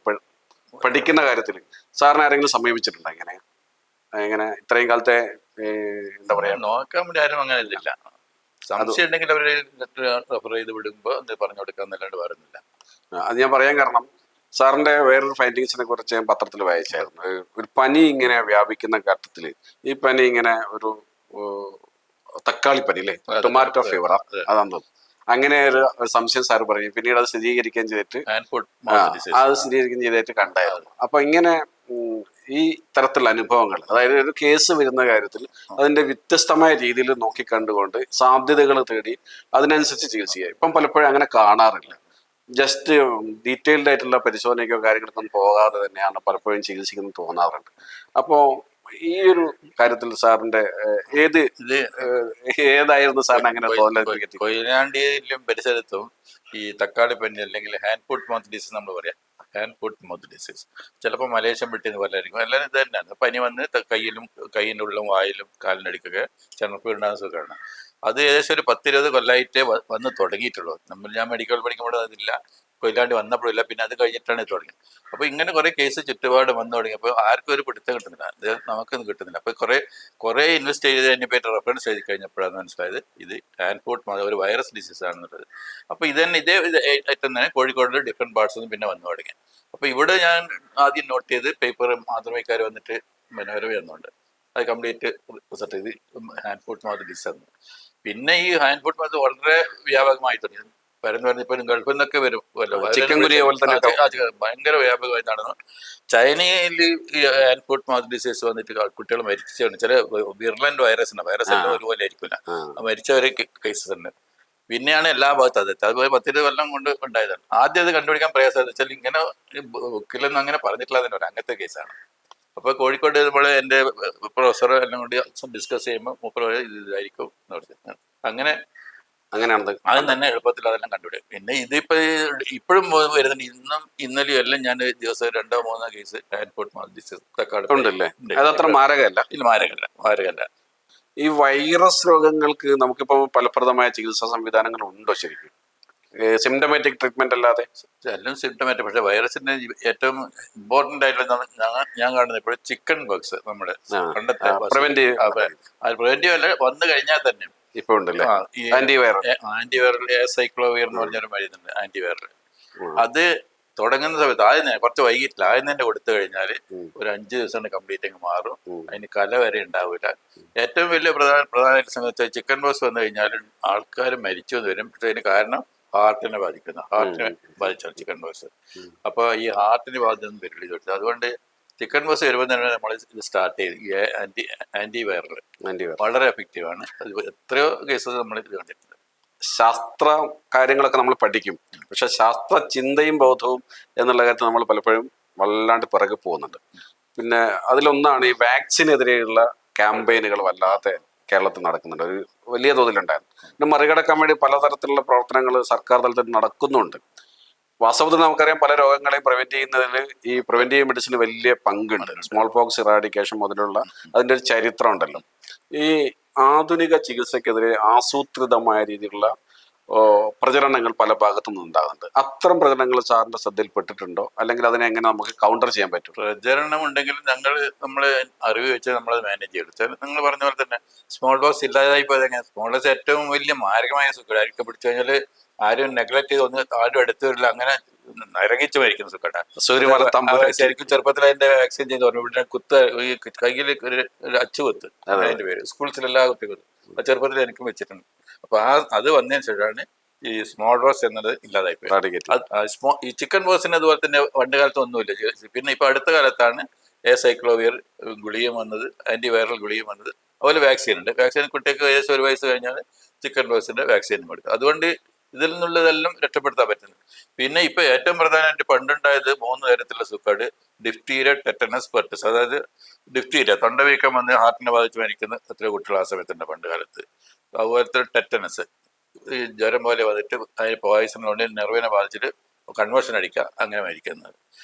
പഠിക്കുന്ന കാര്യത്തിൽ സാറിന് ആരെങ്കിലും സമീപിച്ചിട്ടുണ്ടോ? ഇങ്ങനെ ഇത്രയും കാലത്തെ എന്താ പറയാ നോക്കാൻ വേണ്ടി ആരും അങ്ങനെ ഇല്ല. സംശയം ഉണ്ടെങ്കിൽ അവര് റെഫർ ചെയ്ത് വിടുമ്പോ പറഞ്ഞു കൊടുക്കാന്നല്ലാണ്ട് പറയുന്നില്ല. അത് ഞാൻ പറയാൻ കാരണം സാറിന്റെ വേറൊരു ഫൈൻഡിങ്സിനെ കുറിച്ച് ഞാൻ പത്രത്തിൽ വായിച്ചായിരുന്നു. ഒരു പനി ഇങ്ങനെ വ്യാപിക്കുന്ന ഘട്ടത്തിൽ ഈ പനി ഇങ്ങനെ ഒരു തക്കാളിപ്പനി അല്ലേ, ടൊമാറ്റോ ഫീവർ അതാന്ന് തോന്നുന്നു, അങ്ങനെ ഒരു സംശയം സാർ പറയും. പിന്നീട് അത് സ്ഥിരീകരിക്കുകയും ചെയ്തിട്ട് കണ്ടായിരുന്നു. അപ്പൊ ഇങ്ങനെ ഈ തരത്തിലുള്ള അനുഭവങ്ങൾ, അതായത് ഒരു കേസ് വരുന്ന കാര്യത്തിൽ അതിന്റെ വ്യത്യസ്തമായ രീതിയിൽ നോക്കിക്കണ്ടുകൊണ്ട് സാധ്യതകൾ തേടി അതിനനുസരിച്ച് ചികിത്സിക്കുക ഇപ്പം പലപ്പോഴും അങ്ങനെ കാണാറില്ല. ജസ്റ്റ് ഡീറ്റെയിൽഡ് ആയിട്ടുള്ള പരിശോധനയ്ക്കോ കാര്യങ്ങൾക്കൊന്നും പോകാതെ തന്നെയാണ് പലപ്പോഴും ചികിത്സിക്കുന്നത് തോന്നാറുണ്ട്. അപ്പോൾ ഈ ഒരു കാര്യത്തിൽ സാറിന്റെ ഏതായിരുന്നു സാറിന് അങ്ങനെ തോന്നൽ? കൊയിലാണ്ടിയിലും പരിസരത്തും ഈ തക്കാളിപ്പനി അല്ലെങ്കിൽ ഹാൻഡ് ഫുട്ട് മൗത്ത് ഡിസീസ് നമ്മൾ പറയാം, ഹാൻഡ് ഫുട്ട് മൗത്ത് ഡിസീസ് ചിലപ്പോൾ മലേഷ്യൻ പെട്ടിന്ന് പോലായിരിക്കും, എല്ലാവരും ഇത് തന്നെയാണ്. പനി വന്ന് കയ്യിൻ്റെ ഉള്ളിലും വായിലും കാലിനടിക്കൊക്കെ ചെറുപ്പ് ഉണ്ടാകുന്ന സുഖമാണ്. അത് ഏകദേശം ഒരു 10-20 കൊല്ലമായിട്ടേ വന്ന് തുടങ്ങിയിട്ടുള്ളൂ. ഞാൻ മെഡിക്കൽ പഠിക്കുമ്പോഴും അതില്ല, കൊയിലാണ്ടി വന്നപ്പോഴില്ല, പിന്നെ അത് കഴിഞ്ഞിട്ടാണ് ഇത് തുടങ്ങിയത്. അപ്പോൾ ഇങ്ങനെ കുറേ കേസ് ചുറ്റുപാട് വന്നു തുടങ്ങിയപ്പോൾ ആർക്കും ഒരു പിടുത്തം കിട്ടുന്നില്ല, അത് നമുക്കൊന്നും കിട്ടുന്നില്ല. അപ്പോൾ കുറേ ഇൻവെസ്റ്റ് ചെയ്ത് അതിനെ പറ്റി റെഫറൻസ് എഴുതി കഴിഞ്ഞപ്പോഴാണ് മനസ്സിലായത് ഇത് ഹാൻഡ് ഫുട്ട് ഒരു വൈറസ് ഡിസീസ് ആണെന്നുള്ളത്. അപ്പോൾ ഇതേ ഐറ്റം തന്നെ കോഴിക്കോടിൽ ഡിഫറെൻറ്റ് പാർട്സിൽ നിന്ന് പിന്നെ വന്നു തുടങ്ങി. അപ്പോൾ ഇവിടെ ഞാൻ ആദ്യം നോട്ട് ചെയ്ത് പേപ്പർ മാതൃഭൂമിക്കാർ വന്നിട്ട് മനോരമ വന്നുണ്ട്, അത് കംപ്ലീറ്റ് റിസർച്ച് ചെയ്ത് ഹാൻഡ് ഫുട്ട് മൗത്ത് ഡിസീസ് ആണ്. പിന്നെ ഈ ഹാൻഡ് ഫുട്ട് മൗത്ത് വളരെ വ്യാപകമായി തുടങ്ങി. ഇപ്പം ഗൾഫിൽ നിന്നൊക്കെ വരും, ഭയങ്കര വ്യാപകമായി നടന്നു. ചൈനയിൽ ഈ ഹാൻഡ് ഫുട്ട് മൗത്ത് ഡിസീസ് വന്നിട്ട് കുട്ടികൾ മരിച്ചാണ്. ചില വിർലൻഡ് വൈറസ് എല്ലാം ഒരുപോലെ ആയിരിക്കില്ല, മരിച്ചവരെ കേസസ് ഉണ്ട്. പിന്നെയാണ് എല്ലാ ഭാഗത്തും അതുപോലെ 10-20 കൊല്ലം കൊണ്ട് ഉണ്ടായതാണ്. ആദ്യം അത് കണ്ടുപിടിക്കാൻ പ്രയാസം വെച്ചാൽ ഇങ്ങനെ ബുക്കിലൊന്നും അങ്ങനെ പറഞ്ഞിട്ടില്ല, അങ്ങനത്തെ കേസാണ്. അപ്പോൾ കോഴിക്കോട് നമ്മൾ എൻ്റെ പ്രൊഫസർ എല്ലാം കൊണ്ട് ഡിസ്കസ് ചെയ്യുമ്പോൾ മൂപ്പർ ഇതായിരിക്കും അങ്ങനെയാണ് അത് തന്നെ എളുപ്പത്തിൽ അതെല്ലാം കണ്ടുപിടിക്കും. പിന്നെ ഇതിപ്പോ ഇപ്പോഴും വരുന്നുണ്ട്, ഇന്നും ഇന്നലെയും എല്ലാം ഞാൻ ദിവസം 2-3 case hand foot mouth disease അതത്ര മാരകമല്ല. ഈ വൈറസ് രോഗങ്ങൾക്ക് നമുക്കിപ്പോ ഫലപ്രദമായ ചികിത്സാ സംവിധാനങ്ങൾ ഉണ്ടോ ശരിക്കും? സിംറ്റമാറ്റിക് ട്രീറ്റ്മെന്റ് അല്ലാതെ എല്ലാം സിംറ്റമാറ്റിക്. പക്ഷെ വൈറസിന്റെ ഏറ്റവും ഇമ്പോർട്ടന്റ് ആയിട്ടുള്ള ഞാൻ കാണുന്നത് ഇപ്പോഴും ചിക്കൻ ബോക്സ് നമ്മുടെ പണ്ടത്തെ പ്രിവെന്റീവ് അല്ല, വന്നു കഴിഞ്ഞാൽ തന്നെ ഇപ്പൊ ഉണ്ടല്ലേ ആന്റിവൈറൽ സൈക്ലോവിയർ എന്ന് പറഞ്ഞൊരു മരുന്നുണ്ട്, ആന്റിവൈറൽ. അത് തുടങ്ങുന്ന സമയത്ത് ആദ്യം കുറച്ച് വൈകിട്ടില്ല, ആദ്യം തന്നെ കൊടുത്തു കഴിഞ്ഞാൽ ഒരു 5 ദിവസം കൊണ്ട് കംപ്ലീറ്റ് അങ്ങ് മാറും, അതിന് കല വരെ ഉണ്ടാവില്ല. ഏറ്റവും വലിയ പ്രധാനമായിട്ട് സംബന്ധിച്ചാൽ ചിക്കൻ ബോക്സ് വന്നു കഴിഞ്ഞാൽ ആൾക്കാർ മരിച്ചു എന്ന് വരും. പക്ഷെ അതിന് കാരണം ഹാർട്ടിനെ ബാധിച്ചാണ് ചിക്കൻ ബോക്സ്. അപ്പോൾ ഈ ഹാർട്ടിന് ബാധിച്ചൊന്നും വരില്ല ചോദിച്ചത്. അതുകൊണ്ട് ചിക്കൻ ബോക്സ് വരുമ്പോൾ തന്നെ നമ്മൾ ഇത് സ്റ്റാർട്ട് ചെയ്ത് ആന്റിവൈറൽ വളരെ എഫക്റ്റീവ് ആണ്. അത് എത്രയോ കേസസ് നമ്മൾ ഇത് കണ്ടിട്ടുണ്ട്. ശാസ്ത്ര കാര്യങ്ങളൊക്കെ നമ്മൾ പഠിക്കും, പക്ഷെ ശാസ്ത്ര ചിന്തയും ബോധവും എന്നുള്ള കാര്യത്തിൽ നമ്മൾ പലപ്പോഴും വല്ലാണ്ട് പിറകെ പോകുന്നുണ്ട്. പിന്നെ അതിലൊന്നാണ് ഈ വാക്സിനെതിരെയുള്ള ക്യാമ്പയിനുകൾ വല്ലാതെ കേരളത്തിൽ നടക്കുന്നുണ്ട്, ഒരു വലിയ തോതിലുണ്ടായിരുന്നു. പിന്നെ മറികടക്കാൻ വേണ്ടി പലതരത്തിലുള്ള പ്രവർത്തനങ്ങൾ സർക്കാർ തലത്തിൽ നടക്കുന്നുണ്ട്. വാസ്തവത്തിൽ നമുക്കറിയാം പല രോഗങ്ങളെയും പ്രിവെന്റ് ചെയ്യുന്നതിൽ ഈ പ്രിവെന്റീവ് മെഡിസിന് വലിയ പങ്കുണ്ട്. സ്മോൾ പോക്സ് ഇറാഡിക്കേഷൻ മുതലുള്ള അതിൻ്റെ ഒരു ചരിത്രം ഉണ്ടല്ലോ. ഈ ആധുനിക ചികിത്സക്കെതിരെ ആസൂത്രിതമായ രീതിയിലുള്ള പ്രചരണങ്ങൾ പല ഭാഗത്തു നിന്നുണ്ടാകുന്നുണ്ട്. അത്തരം പ്രചരണങ്ങൾ സാറിന്റെ ശ്രദ്ധയിൽപ്പെട്ടിട്ടുണ്ടോ? അല്ലെങ്കിൽ അതിനെ എങ്ങനെ നമുക്ക് കൗണ്ടർ ചെയ്യാൻ പറ്റും? പ്രചരണം ഉണ്ടെങ്കിലും നമ്മളെ അറിവ് വെച്ച് നമ്മളത് മാനേജ് ചെയ്യും. നിങ്ങൾ പറഞ്ഞ പോലെ തന്നെ സ്മോൾ ബോക്സ് ഇല്ലാതായി പോയത് എങ്ങനെ? സ്മോൾ ബോക്സ് ഏറ്റവും വലിയ മാരകമായ സുഖം ആയിരിക്കും. പിടിച്ചു കഴിഞ്ഞാൽ ആരും നെഗ്ലക്ട് ചെയ്ത് ആരും അടുത്ത് വരില്ല, അങ്ങനെ നരകിച്ച് മരിക്കുന്ന സുഖമാണ്. ശരിക്കും ചെറുപ്പത്തിൽ അതിന്റെ വാക്സിൻ ചെയ്ത് പറഞ്ഞു. ഇവിടെ ഈ കയ്യിൽ ഒരു അച്ചുകൊത്ത്, അതിന്റെ പേര് സ്കൂൾസിലെല്ലാ കുട്ടികളും ചെറുപ്പത്തിൽ എനിക്കും വെച്ചിട്ടുണ്ട്. അപ്പൊ അത് വന്നതിന് ശേഷമാണ് ഈ സ്മോൾ ബോക്സ് എന്നത് ഇല്ലാതായി പോയത്. ഈ ചിക്കൻ ബോക്സിന് അതുപോലെ തന്നെ പണ്ട് കാലത്ത് ഒന്നുമില്ല. പിന്നെ ഇപ്പൊ അടുത്ത കാലത്താണ് എസൈക്ലോവിയർ ഗുളികയും വന്നത്, ആൻറ്റിവൈറൽ ഗുളികയും വന്നത്, അതുപോലെ വാക്സിൻ ഉണ്ട്. വാക്സിൻ കുട്ടികൾക്ക് ഏകദേശം 1 വയസ്സ് കഴിഞ്ഞാൽ ചിക്കൻ പോക്സിൻ്റെ വാക്സിനും കൊടുക്കും. അതുകൊണ്ട് ഇതിൽ നിന്നുള്ളതെല്ലാം രക്ഷപ്പെടുത്താൻ പറ്റുന്നു. പിന്നെ ഇപ്പൊ ഏറ്റവും പ്രധാനമായിട്ട് പണ്ടുണ്ടായത് 3 തരത്തിലുള്ള സുഖാട്: ഡിഫ്തീരിയ, ടെറ്റനസ്, പെർട്ടസ്. അതായത് ഡിഫ്തീരിയ, തൊണ്ടവീക്കം വന്ന് ഹാർട്ടിനെ ബാധിച്ച് മരിക്കുന്ന എത്രയോ കുട്ടികൾ ആ സമയത്തുണ്ട് പണ്ട് കാലത്ത്. അതുപോലത്തെ ടെറ്റനസ്, ഈ ജ്വരം പോലെ വന്നിട്ട് അതിന് പോയിസൺ കൊണ്ട് നെർവിനെ ബാധിച്ചിട്ട് കൺവേർഷൻ അടിക്കുക, അങ്ങനെ മരിക്കുന്നത്.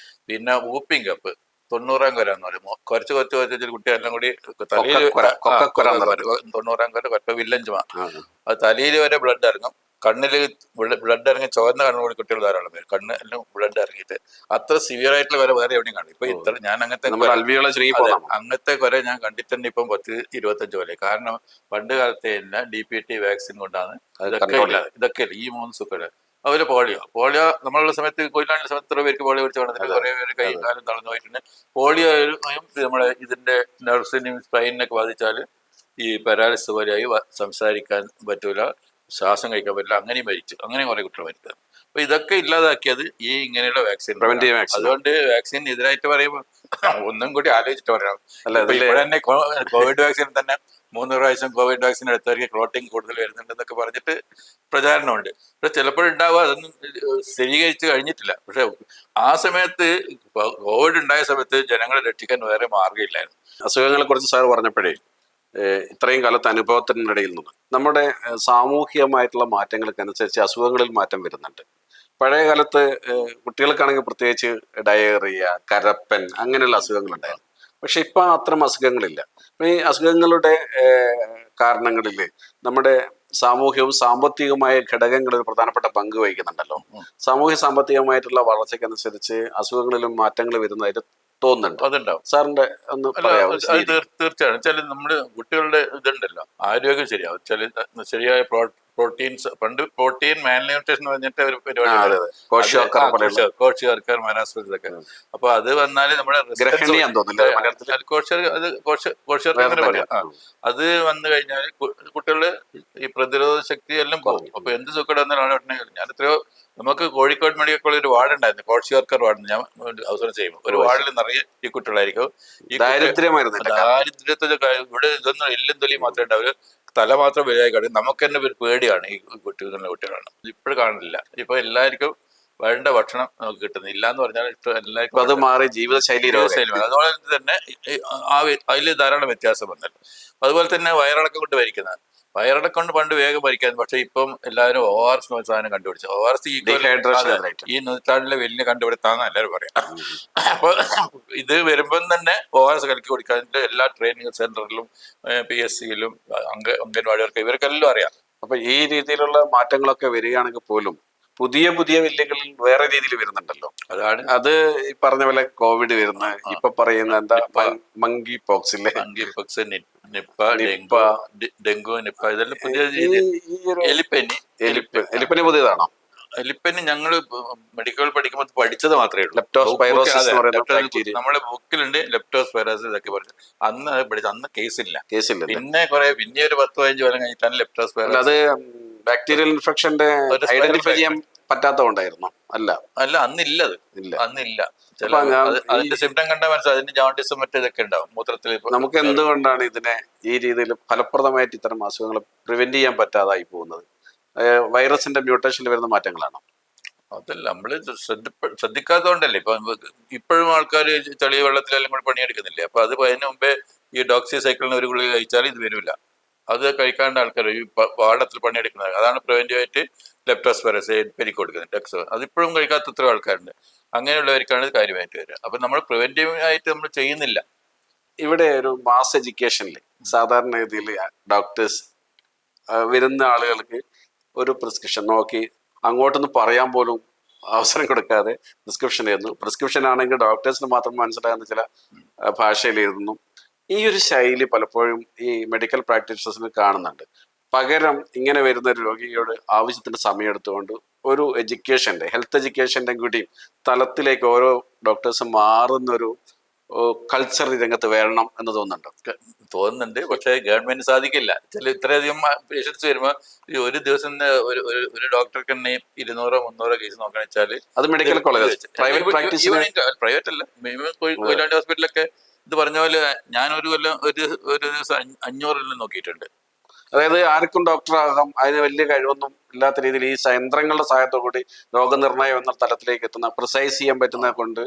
പിന്നെ വൂപ്പിംഗ് കപ്പ്, 90-ാം കൊര എന്ന് പറയും. കുറച്ച് കുട്ടികളെല്ലാം കൂടി തലയിൽ 90-ാം കൊര, കൊറ്റ വില്ലഞ്ചുമ, അത് തലയിൽ വരെ ബ്ലഡ് ഇറങ്ങും. കണ്ണിൽ ബ്ലഡ് ഇറങ്ങി ചുവന്ന കണ്ണുകൂടി കുട്ടികൾ ധാരാളം പേര് കണ്ണ് എല്ലാം ബ്ലഡ് ഇറങ്ങിയിട്ട് അത്ര സിവിയർ ആയിട്ടുള്ള വരെ വേറെ എവിടെയും കാണും. ഇപ്പൊ ഇത്ര ഞാൻ അങ്ങനത്തെ കുറെ ഞാൻ കണ്ടിട്ടുണ്ട്. ഇപ്പം 10-25 പോലെ. കാരണം പണ്ട് കാലത്തെ തന്നെ DPT വാക്സിൻ കൊണ്ടാണ് ഇതൊക്കെ ഈ 3 സുഖം. അതുപോലെ പോളിയോ നമ്മളുള്ള സമയത്ത്, കൊയിലാണ്ടിന്റെ സമയത്ത് എത്ര പേർക്ക് പോളിയോ പിടിച്ച് കാണുന്നില്ല. കുറെ പേര് കൈ കാലം തളർന്നു പോയിട്ടുണ്ട്. പോളിയോയും നമ്മളെ ഇതിന്റെ നെർവ്സിനെയും സ്പൈനിനൊക്കെ ബാധിച്ചാൽ ഈ പാരാലിസിസ് പോലെയായി, സംസാരിക്കാൻ പറ്റൂല, ശ്വാസം കഴിക്കാൻ പറ്റില്ല, അങ്ങനെയും മരിച്ചു. അങ്ങനെ കുറെ കുട്ടികൾ മരിക്കുന്നത്. അപ്പൊ ഇതൊക്കെ ഇല്ലാതാക്കിയത് ഈ ഇങ്ങനെയുള്ള വാക്സിൻ. അതുകൊണ്ട് വാക്സിൻ എതിരായിട്ട് പറയുമ്പോൾ ഒന്നും കൂടി ആലോചിച്ചിട്ട് പറയണം. ഇവിടെ തന്നെ കോവിഡ് വാക്സിൻ തന്നെ 3 പ്രാവശ്യം കോവിഡ് വാക്സിൻ എടുത്തവർക്ക് ക്ലോട്ടിങ് കൂടുതൽ വരുന്നുണ്ടെന്നൊക്കെ പറഞ്ഞിട്ട് പ്രചാരണമുണ്ട്. പക്ഷെ ചിലപ്പോഴുണ്ടാവുക അതൊന്നും സ്ഥിരീകരിച്ച് കഴിഞ്ഞിട്ടില്ല. പക്ഷെ ആ സമയത്ത് കോവിഡ് ഉണ്ടായ സമയത്ത് ജനങ്ങളെ രക്ഷിക്കാൻ വേറെ മാർഗ്ഗമില്ലായിരുന്നു. അസുഖങ്ങളെ കുറിച്ച് സാർ പറഞ്ഞപ്പോഴേ, ഇത്രയും കാലത്തെ അനുഭവത്തിനിടയിൽ നിന്ന് നമ്മുടെ സാമൂഹികമായിട്ടുള്ള മാറ്റങ്ങൾക്കനുസരിച്ച് അസുഖങ്ങളിൽ മാറ്റം വരുന്നുണ്ട്. പഴയ കാലത്ത് കുട്ടികൾക്കാണെങ്കിൽ പ്രത്യേകിച്ച് ഡയറിയ, കരപ്പൻ, അങ്ങനെയുള്ള അസുഖങ്ങളുണ്ടായിരുന്നു. പക്ഷെ ഇപ്പം അത്തരം അസുഖങ്ങളില്ല. അപ്പം ഈ അസുഖങ്ങളുടെ കാരണങ്ങളിൽ നമ്മുടെ സാമൂഹ്യവും സാമ്പത്തികവുമായ ഘടകങ്ങൾ ഒരു പ്രധാനപ്പെട്ട പങ്ക് വഹിക്കുന്നുണ്ടല്ലോ. സാമൂഹ്യ സാമ്പത്തികമായിട്ടുള്ള വളർച്ചയ്ക്കനുസരിച്ച് അസുഖങ്ങളിലും മാറ്റങ്ങൾ വരുന്നതായിട്ട് തോന്നുന്നുണ്ട്. അതുണ്ടാവും. സാറിന്റെ ഒന്ന് പറയാമോ? തീർച്ചയായും. ചില നമ്മുടെ കുട്ടികളുടെ ഇതുണ്ടല്ലോ, ആരോഗ്യം ശരിയാവും. ചില ശരിയായ പ്രോട്ടീൻസ്, പണ്ട് പ്രോട്ടീൻ മാൽന്യൂട്രീഷൻ പറഞ്ഞിട്ട് ഒരു പരിപാടി, കോഴ്ചിയർക്കാർ, മരാസ്പതി, ഇതൊക്കെ. അപ്പൊ അത് വന്നാല് നമ്മുടെ അത് വന്നു കഴിഞ്ഞാൽ കുട്ടികളുടെ ഈ പ്രതിരോധ ശക്തി എല്ലാം പോകും. അപ്പൊ എന്ത് സുഖം വന്നാലും ഞാൻ എത്രയോ, നമുക്ക് കോഴിക്കോട് മെഡിക്കൽ കോളേജ് ഒരു വാർഡ് ഉണ്ടായിരുന്നു, കോഴ്ചിയർക്കാർ വാർഡ്. ഞാൻ അവസരം ചെയ്യും. ഒരു വാർഡിൽ നിറയെ ഈ കുട്ടികളായിരിക്കും. ഈ ദാരിദ്ര്യത്തിന്റെ ഇവിടെ ഇതൊന്നും എല്ലും തൊലിയും മാത്രമേ ഉണ്ടാവും, തല മാത്രം വലുതായി കാണിക്കും. നമുക്ക് തന്നെ ഒരു പേടിയാണ് ഈ കുട്ടികളാണ്. ഇപ്പോഴും കാണില്ല. ഇപ്പൊ എല്ലാവർക്കും വേണ്ട ഭക്ഷണം നമുക്ക് കിട്ടുന്നില്ല എന്ന് പറഞ്ഞാൽ എല്ലാവർക്കും അത് മാറി ജീവിതശൈലി. അതുപോലെ തന്നെ അതിൽ ധാരാളം വ്യത്യാസം വന്നല്ലോ. അതുപോലെ തന്നെ വയറിളക്കം കൊണ്ട് മരിക്കുന്നത്, വയറിളക്കം കൊണ്ട് പണ്ട് വേഗം മരിക്കാൻ. പക്ഷെ ഇപ്പം എല്ലാവരും ORS സാധനം കണ്ടുപിടിച്ചു. ORS ഈ നൂറ്റാണ്ടിലെ വലിയ കണ്ടുപിടുത്താന്ന് എല്ലാവരും പറയാം. അപ്പൊ ഇത് വരുമ്പം തന്നെ ORS കലക്കി കൊടുക്കാതിന്റെ എല്ലാ ട്രെയിനിങ് സെന്ററിലും PSCയിലും അംഗൻവാടികൾക്ക് ഇവർക്കെല്ലാം അറിയാം. അപ്പൊ ഈ രീതിയിലുള്ള മാറ്റങ്ങളൊക്കെ വരികയാണെങ്കിൽ പോലും പുതിയ വെല്ലുകളിൽ വേറെ രീതിയിൽ വരുന്നുണ്ടല്ലോ. അത് ഈ പറഞ്ഞ പോലെ കോവിഡ് വരുന്ന, ഇപ്പൊ പറയുന്ന എന്താ മങ്കി പോക്സ് ഇല്ലേ, monkey pox, Nipah, dengue, Nipah, ഇതെല്ലാം പുതിയ. എലിപ്പനി പുതിയതാണോ? എലിപ്പനി ഞങ്ങള് മെഡിക്കൽ പഠിക്കുമ്പോൾ പഠിച്ചത് മാത്രമേ ഉള്ളൂ. നമ്മുടെ ബുക്കിലുണ്ട് ലെപ്റ്റോസ്പൈറോസിസ് ഇതൊക്കെ പഠിച്ചു. അന്ന് പഠിച്ചു. അന്ന് കേസില്ല. പിന്നെ ഒരു 10-15 കൊല്ലം കഴിഞ്ഞിട്ടാണ് ലെപ്റ്റോസ്പൈറോസിസ്. അത് ബാക്ടീരിയൽ ഇൻഫെക്ഷന്റെ ഐഡന്റിഫൈ ചെയ്യാൻ പറ്റാത്തതുകൊണ്ടായിരുന്നു. അല്ല അന്നില്ലത്. അതിന്റെ സിംറ്റം കണ്ടാൽ മനസ്സിലാവും. അതിന്റെ ജോണ്ടിസും മറ്റേതൊക്കെ ഉണ്ടാവും മൂത്രത്തിൽ. നമുക്ക് എന്തുകൊണ്ടാണ് ഇതിനെ ഈ രീതിയിൽ ഫലപ്രദമായിട്ട് ഇത്തരം അസുഖങ്ങൾ പ്രിവെന്റ് ചെയ്യാൻ പറ്റാതായി പോകുന്നത്? വൈറസിന്റെ മ്യൂട്ടേഷനിൽ വരുന്ന മാറ്റങ്ങളാണോ? അതല്ല, നമ്മള് ശ്രദ്ധിക്കാത്തതുകൊണ്ടല്ലേ. ഇപ്പോഴും ആൾക്കാർ ചളി വെള്ളത്തിലെല്ലാം കൂടെ പണിയെടുക്കുന്നില്ലേ. അപ്പൊ അത് അതിന് മുമ്പേ ഈ ഡോക്സിസൈക്ലിന് ഒരു ഗുളിക കഴിച്ചാൽ ഇത് വരില്ല. അത് കഴിക്കാണ്ട് ആൾക്കാർ ഈ പാടത്തിൽ പണിയെടുക്കുന്നത്, അതാണ് പ്രിവെന്റീവായിട്ട് ലെപ്റ്റോസ്പൈറോസിസ് എലിപ്പനിക്ക് കൊടുക്കുന്നത്. അതിപ്പോഴും കഴിക്കാത്തത്ര ആൾക്കാരുണ്ട്. അങ്ങനെയുള്ളവർക്കാണ് ഇത് കാര്യമായിട്ട് വരിക. അപ്പൊ നമ്മൾ പ്രിവെന്റീവായിട്ട് നമ്മൾ ചെയ്യുന്നില്ല. ഇവിടെ ഒരു മാസ് എഡ്യൂക്കേഷനിൽ സാധാരണ രീതിയിൽ ഡോക്ടേഴ്സ് വരുന്ന ആളുകൾക്ക് ഒരു പ്രിസ്ക്രിപ്ഷൻ നോക്കി അങ്ങോട്ടൊന്ന് പറയാൻ പോലും അവസരം കൊടുക്കാതെ പ്രിസ്ക്രിപ്ഷൻ എഴുതുന്നു. പ്രിസ്ക്രിപ്ഷൻ ആണെങ്കിൽ ഡോക്ടേഴ്സിന് മാത്രം മനസ്സിലാകുന്ന ചില ഭാഷയിൽ എഴുതുന്നു. ഈ ഒരു ശൈലി പലപ്പോഴും ഈ മെഡിക്കൽ പ്രാക്ടീഷണേഴ്സിന് കാണുന്നുണ്ട്. പകരം ഇങ്ങനെ വരുന്ന ഒരു രോഗിയോട് ആവശ്യത്തിന് സമയം എടുത്തുകൊണ്ട് ഒരു ഹെൽത്ത് എഡ്യൂക്കേഷൻ്റെ കൂടി തലത്തിലേക്ക് ഓരോ ഡോക്ടേഴ്സും മാറുന്നൊരു കൾച്ചർ രംഗത്ത് വരണം എന്ന് തോന്നുന്നുണ്ട്. തോന്നുന്നുണ്ട്. പക്ഷേ ഗവൺമെന്റ് സാധിക്കില്ല. ഇത്രയധികം പേഷ്യൻസ് വരുമ്പോൾ ഈ ഒരു ദിവസം ഒരു ഡോക്ടർക്ക് തന്നെ 200-300 കേസ് നോക്കാന്ന് വെച്ചാൽ അത് medical college private practice private അല്ല, കൊയിലാണ്ടി ഹോസ്പിറ്റലൊക്കെ ഇത് പറഞ്ഞ പോലെ ഞാൻ ഒരു കൊല്ലം ഒരു ദിവസം 500 നോക്കിയിട്ടുണ്ട്. അതായത് ആർക്കും ഡോക്ടറാകാം, അതിന് വലിയ കഴിവൊന്നും ഇല്ലാത്ത രീതിയിൽ ഈ യന്ത്രങ്ങളുടെ സഹായത്തോടുകൂടി രോഗനിർണയം എന്ന തലത്തിലേക്ക് എത്തുന്ന പ്രിസൈസ് ചെയ്യാൻ പറ്റുന്നത് കൊണ്ട്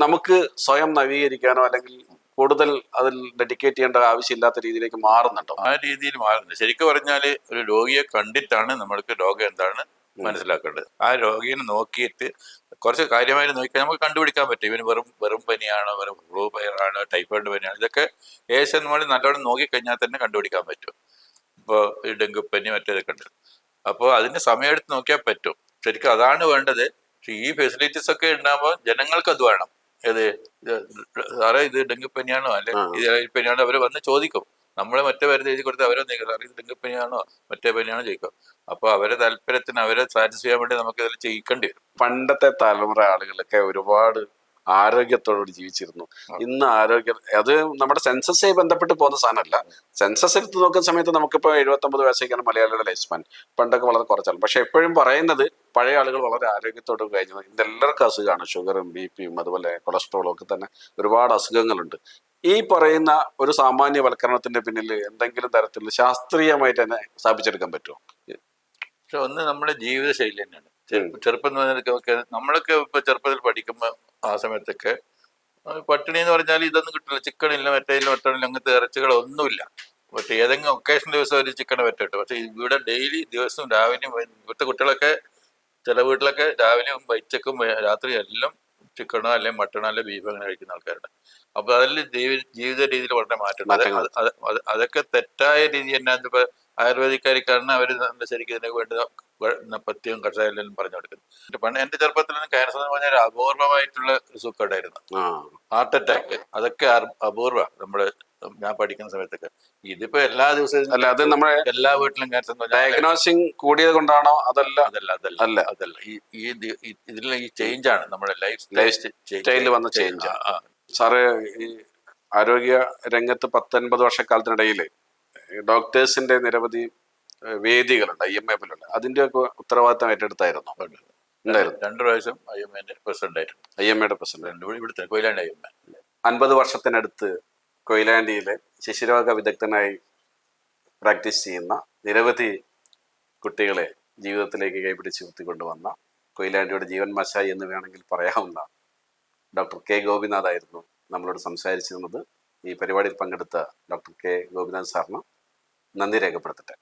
നമുക്ക് സ്വയം നവീകരിക്കാനോ അല്ലെങ്കിൽ കൂടുതൽ അതിൽ ഡെഡിക്കേറ്റ് ചെയ്യേണ്ട ആവശ്യമില്ലാത്ത രീതിയിലേക്ക് മാറുന്നുണ്ടോ? ആ രീതിയിൽ മാറുന്നുണ്ട്. ശരിക്കും പറഞ്ഞാല് ഒരു രോഗിയെ കണ്ടിട്ടാണ് നമ്മൾക്ക് രോഗം എന്താണ് മനസ്സിലാക്കേണ്ടത്. ആ രോഗിയെ നോക്കിയിട്ട് കുറച്ച് കാര്യമായിട്ട് നോക്കിയാൽ നമുക്ക് കണ്ടുപിടിക്കാൻ പറ്റും. ഇവന് വെറും പനിയാണോ, വെറും ഫ്ലൂ ആണോ, ടൈഫോയിഡ് പനിയാണോ, ഇതൊക്കെ ഏകദേശം നമ്മൾ നല്ലോണം നോക്കിക്കഴിഞ്ഞാൽ തന്നെ കണ്ടുപിടിക്കാൻ പറ്റും. ഇപ്പോൾ ഈ ഡെങ്കുപ്പനി മറ്റേതൊക്കെ ഉണ്ട്. അപ്പോൾ അതിന് സമയമെടുത്ത് നോക്കിയാൽ പറ്റും. ശരിക്കും അതാണ് വേണ്ടത്. പക്ഷെ ഈ ഫെസിലിറ്റീസ് ഒക്കെ ഉണ്ടാകുമ്പോൾ ജനങ്ങൾക്ക് അത് വേണം. സാറേ ഇത് ഡെങ്കിപ്പനിയാണോ അല്ലെ ഇത് പനിയാണോ, അവർ വന്ന് ചോദിക്കും. നമ്മളെ മറ്റേ മരുന്ന് എഴുതി കൊടുത്ത് അവരെ നീക്കുക, സാറേ ഇത് ഡെങ്കിപ്പനിയാണോ മറ്റേ പനിയാണോ ചോദിക്കും. അപ്പോൾ അവരെ താല്പര്യത്തിന് അവരെ സാറ്റിസ്ഫൈ ചെയ്യാൻ വേണ്ടി നമുക്ക് ഇതിൽ ചെയ്യിക്കേണ്ടി വരും. പണ്ടത്തെ തലമുറ ആളുകളൊക്കെ ഒരുപാട് ആരോഗ്യത്തോടുകൂടി ജീവിച്ചിരുന്നു. ഇന്ന് അത് നമ്മുടെ സെൻസസുമായി ബന്ധപ്പെട്ട് പോകുന്ന സാധനമല്ല. സെൻസസ് എടുത്ത് നോക്കുന്ന സമയത്ത് നമുക്കിപ്പോൾ 79 വയസ്സേക്കാണ് മലയാളിയുടെ ലൈഫ് സ്പാൻ. പണ്ടൊക്കെ വളരെ കുറച്ചാണ്. പക്ഷെ എപ്പോഴും പറയുന്നത് പഴയ ആളുകൾ വളരെ ആരോഗ്യത്തോട് കഴിഞ്ഞു. ഇതെല്ലാവർക്കും അസുഖമാണ്. ഷുഗറും BP-യും അതുപോലെ കൊളസ്ട്രോളും ഒക്കെ തന്നെ ഒരുപാട് അസുഖങ്ങളുണ്ട്. ഈ പറയുന്ന ഒരു സാമാന്യവൽക്കരണത്തിന്റെ പിന്നിൽ എന്തെങ്കിലും തരത്തിൽ ശാസ്ത്രീയമായിട്ട് തന്നെ സ്ഥാപിച്ചെടുക്കാൻ പറ്റുമോ? പക്ഷെ ഒന്ന് നമ്മുടെ ജീവിതശൈലി തന്നെയാണ്. ചെറുപ്പം നമ്മളൊക്കെ ഇപ്പൊ ചെറുപ്പത്തിൽ പഠിക്കുമ്പോൾ ആ സമയത്തൊക്കെ പട്ടിണി എന്ന് പറഞ്ഞാൽ ഇതൊന്നും കിട്ടില്ല. ചിക്കനില്ല, മറ്റേതില്ല, മട്ടണില്ല, അങ്ങനത്തെ ഇറച്ചികളൊന്നുമില്ല. പക്ഷെ ഏതെങ്കിലും ഒക്കേഷൻ ദിവസം ഒരു ചിക്കൻ പറ്റിട്ട്. പക്ഷെ ഇവിടെ ഡെയിലി ദിവസവും രാവിലെയും ഇവിടുത്തെ കുട്ടികളൊക്കെ ചില വീട്ടിലൊക്കെ രാവിലെയും ഉച്ചക്കും രാത്രിയും എല്ലാം ചിക്കനോ അല്ലെങ്കിൽ മട്ടണോ അല്ലെങ്കിൽ ബീഫ് അങ്ങനെ കഴിക്കുന്ന ആൾക്കാരുണ്ട്. അപ്പൊ അതിൽ ജീവിത രീതിയിൽ വളരെ മാറ്റം. അതൊക്കെ തെറ്റായ രീതി തന്നെ. ഇപ്പൊ ആയുർവേദിക്കാരിക്കാരന് അവർ ശരിക്കും ഇതിനൊക്കെ വേണ്ട പത്യവും കഷായം പറഞ്ഞു കൊടുക്കുന്നത്. പണ്ട് എന്റെ ചെറുപ്പത്തിൽ ക്യാൻസർ എന്ന് പറഞ്ഞാൽ അപൂർവമായിട്ടുള്ള ഒരു സുഖം ഉണ്ടായിരുന്നു. ഹാർട്ട് അറ്റാക്ക് അതൊക്കെ അപൂർവ ഞാൻ പഠിക്കുന്ന സമയത്തൊക്കെ. ഇതിപ്പോ എല്ലാ ദിവസവും അല്ല, അത് നമ്മുടെ എല്ലാ വീട്ടിലും ക്യാൻസർ ഡയഗ്നോസിങ് കൂടിയത് കൊണ്ടാണോ? അതല്ല ഇതിലുള്ള ഈ ചേഞ്ച് ആണ് നമ്മുടെ ലൈഫ് സ്റ്റൈലിൽ വന്ന ചേഞ്ച്. സാറ് ഈ ആരോഗ്യ രംഗത്ത് 19 വർഷക്കാലത്തിനിടയിൽ ഡോക്ടേഴ്സിന്റെ നിരവധി വേദികളുണ്ട്, IMA-ലുണ്ട്. അതിന്റെ ഒക്കെ ഉത്തരവാദിത്തം ഏറ്റെടുത്തായിരുന്നു. 2 പ്രാവശ്യം IMA-ന്റെ പ്രസിഡന്റ് ആയിരുന്നു. IMA-യുടെ പ്രസിഡന്റ് ഇവിടുത്തെ കൊയിലാണ്ടി IMA. 50 വർഷത്തിനടുത്ത് കൊയിലാണ്ടിയിലെ ശിശുരോഗ വിദഗ്ധനായി പ്രാക്ടീസ് ചെയ്യുന്ന നിരവധി കുട്ടികളെ ജീവിതത്തിലേക്ക് കൈപിടിച്ച് കുത്തിക്കൊണ്ടുവന്ന കൊയിലാണ്ടിയുടെ ജീവൻ മശായി എന്ന് വേണമെങ്കിൽ പറയാവുന്ന ഡോക്ടർ K. ഗോപിനാഥ് ആയിരുന്നു നമ്മളോട് സംസാരിച്ചിരുന്നത്. ഈ പരിപാടിയിൽ പങ്കെടുത്ത ഡോക്ടർ K. ഗോപിനാഥ് സാറിന് നന്ദി രേഖപ്പെടുത്തട്ടെ.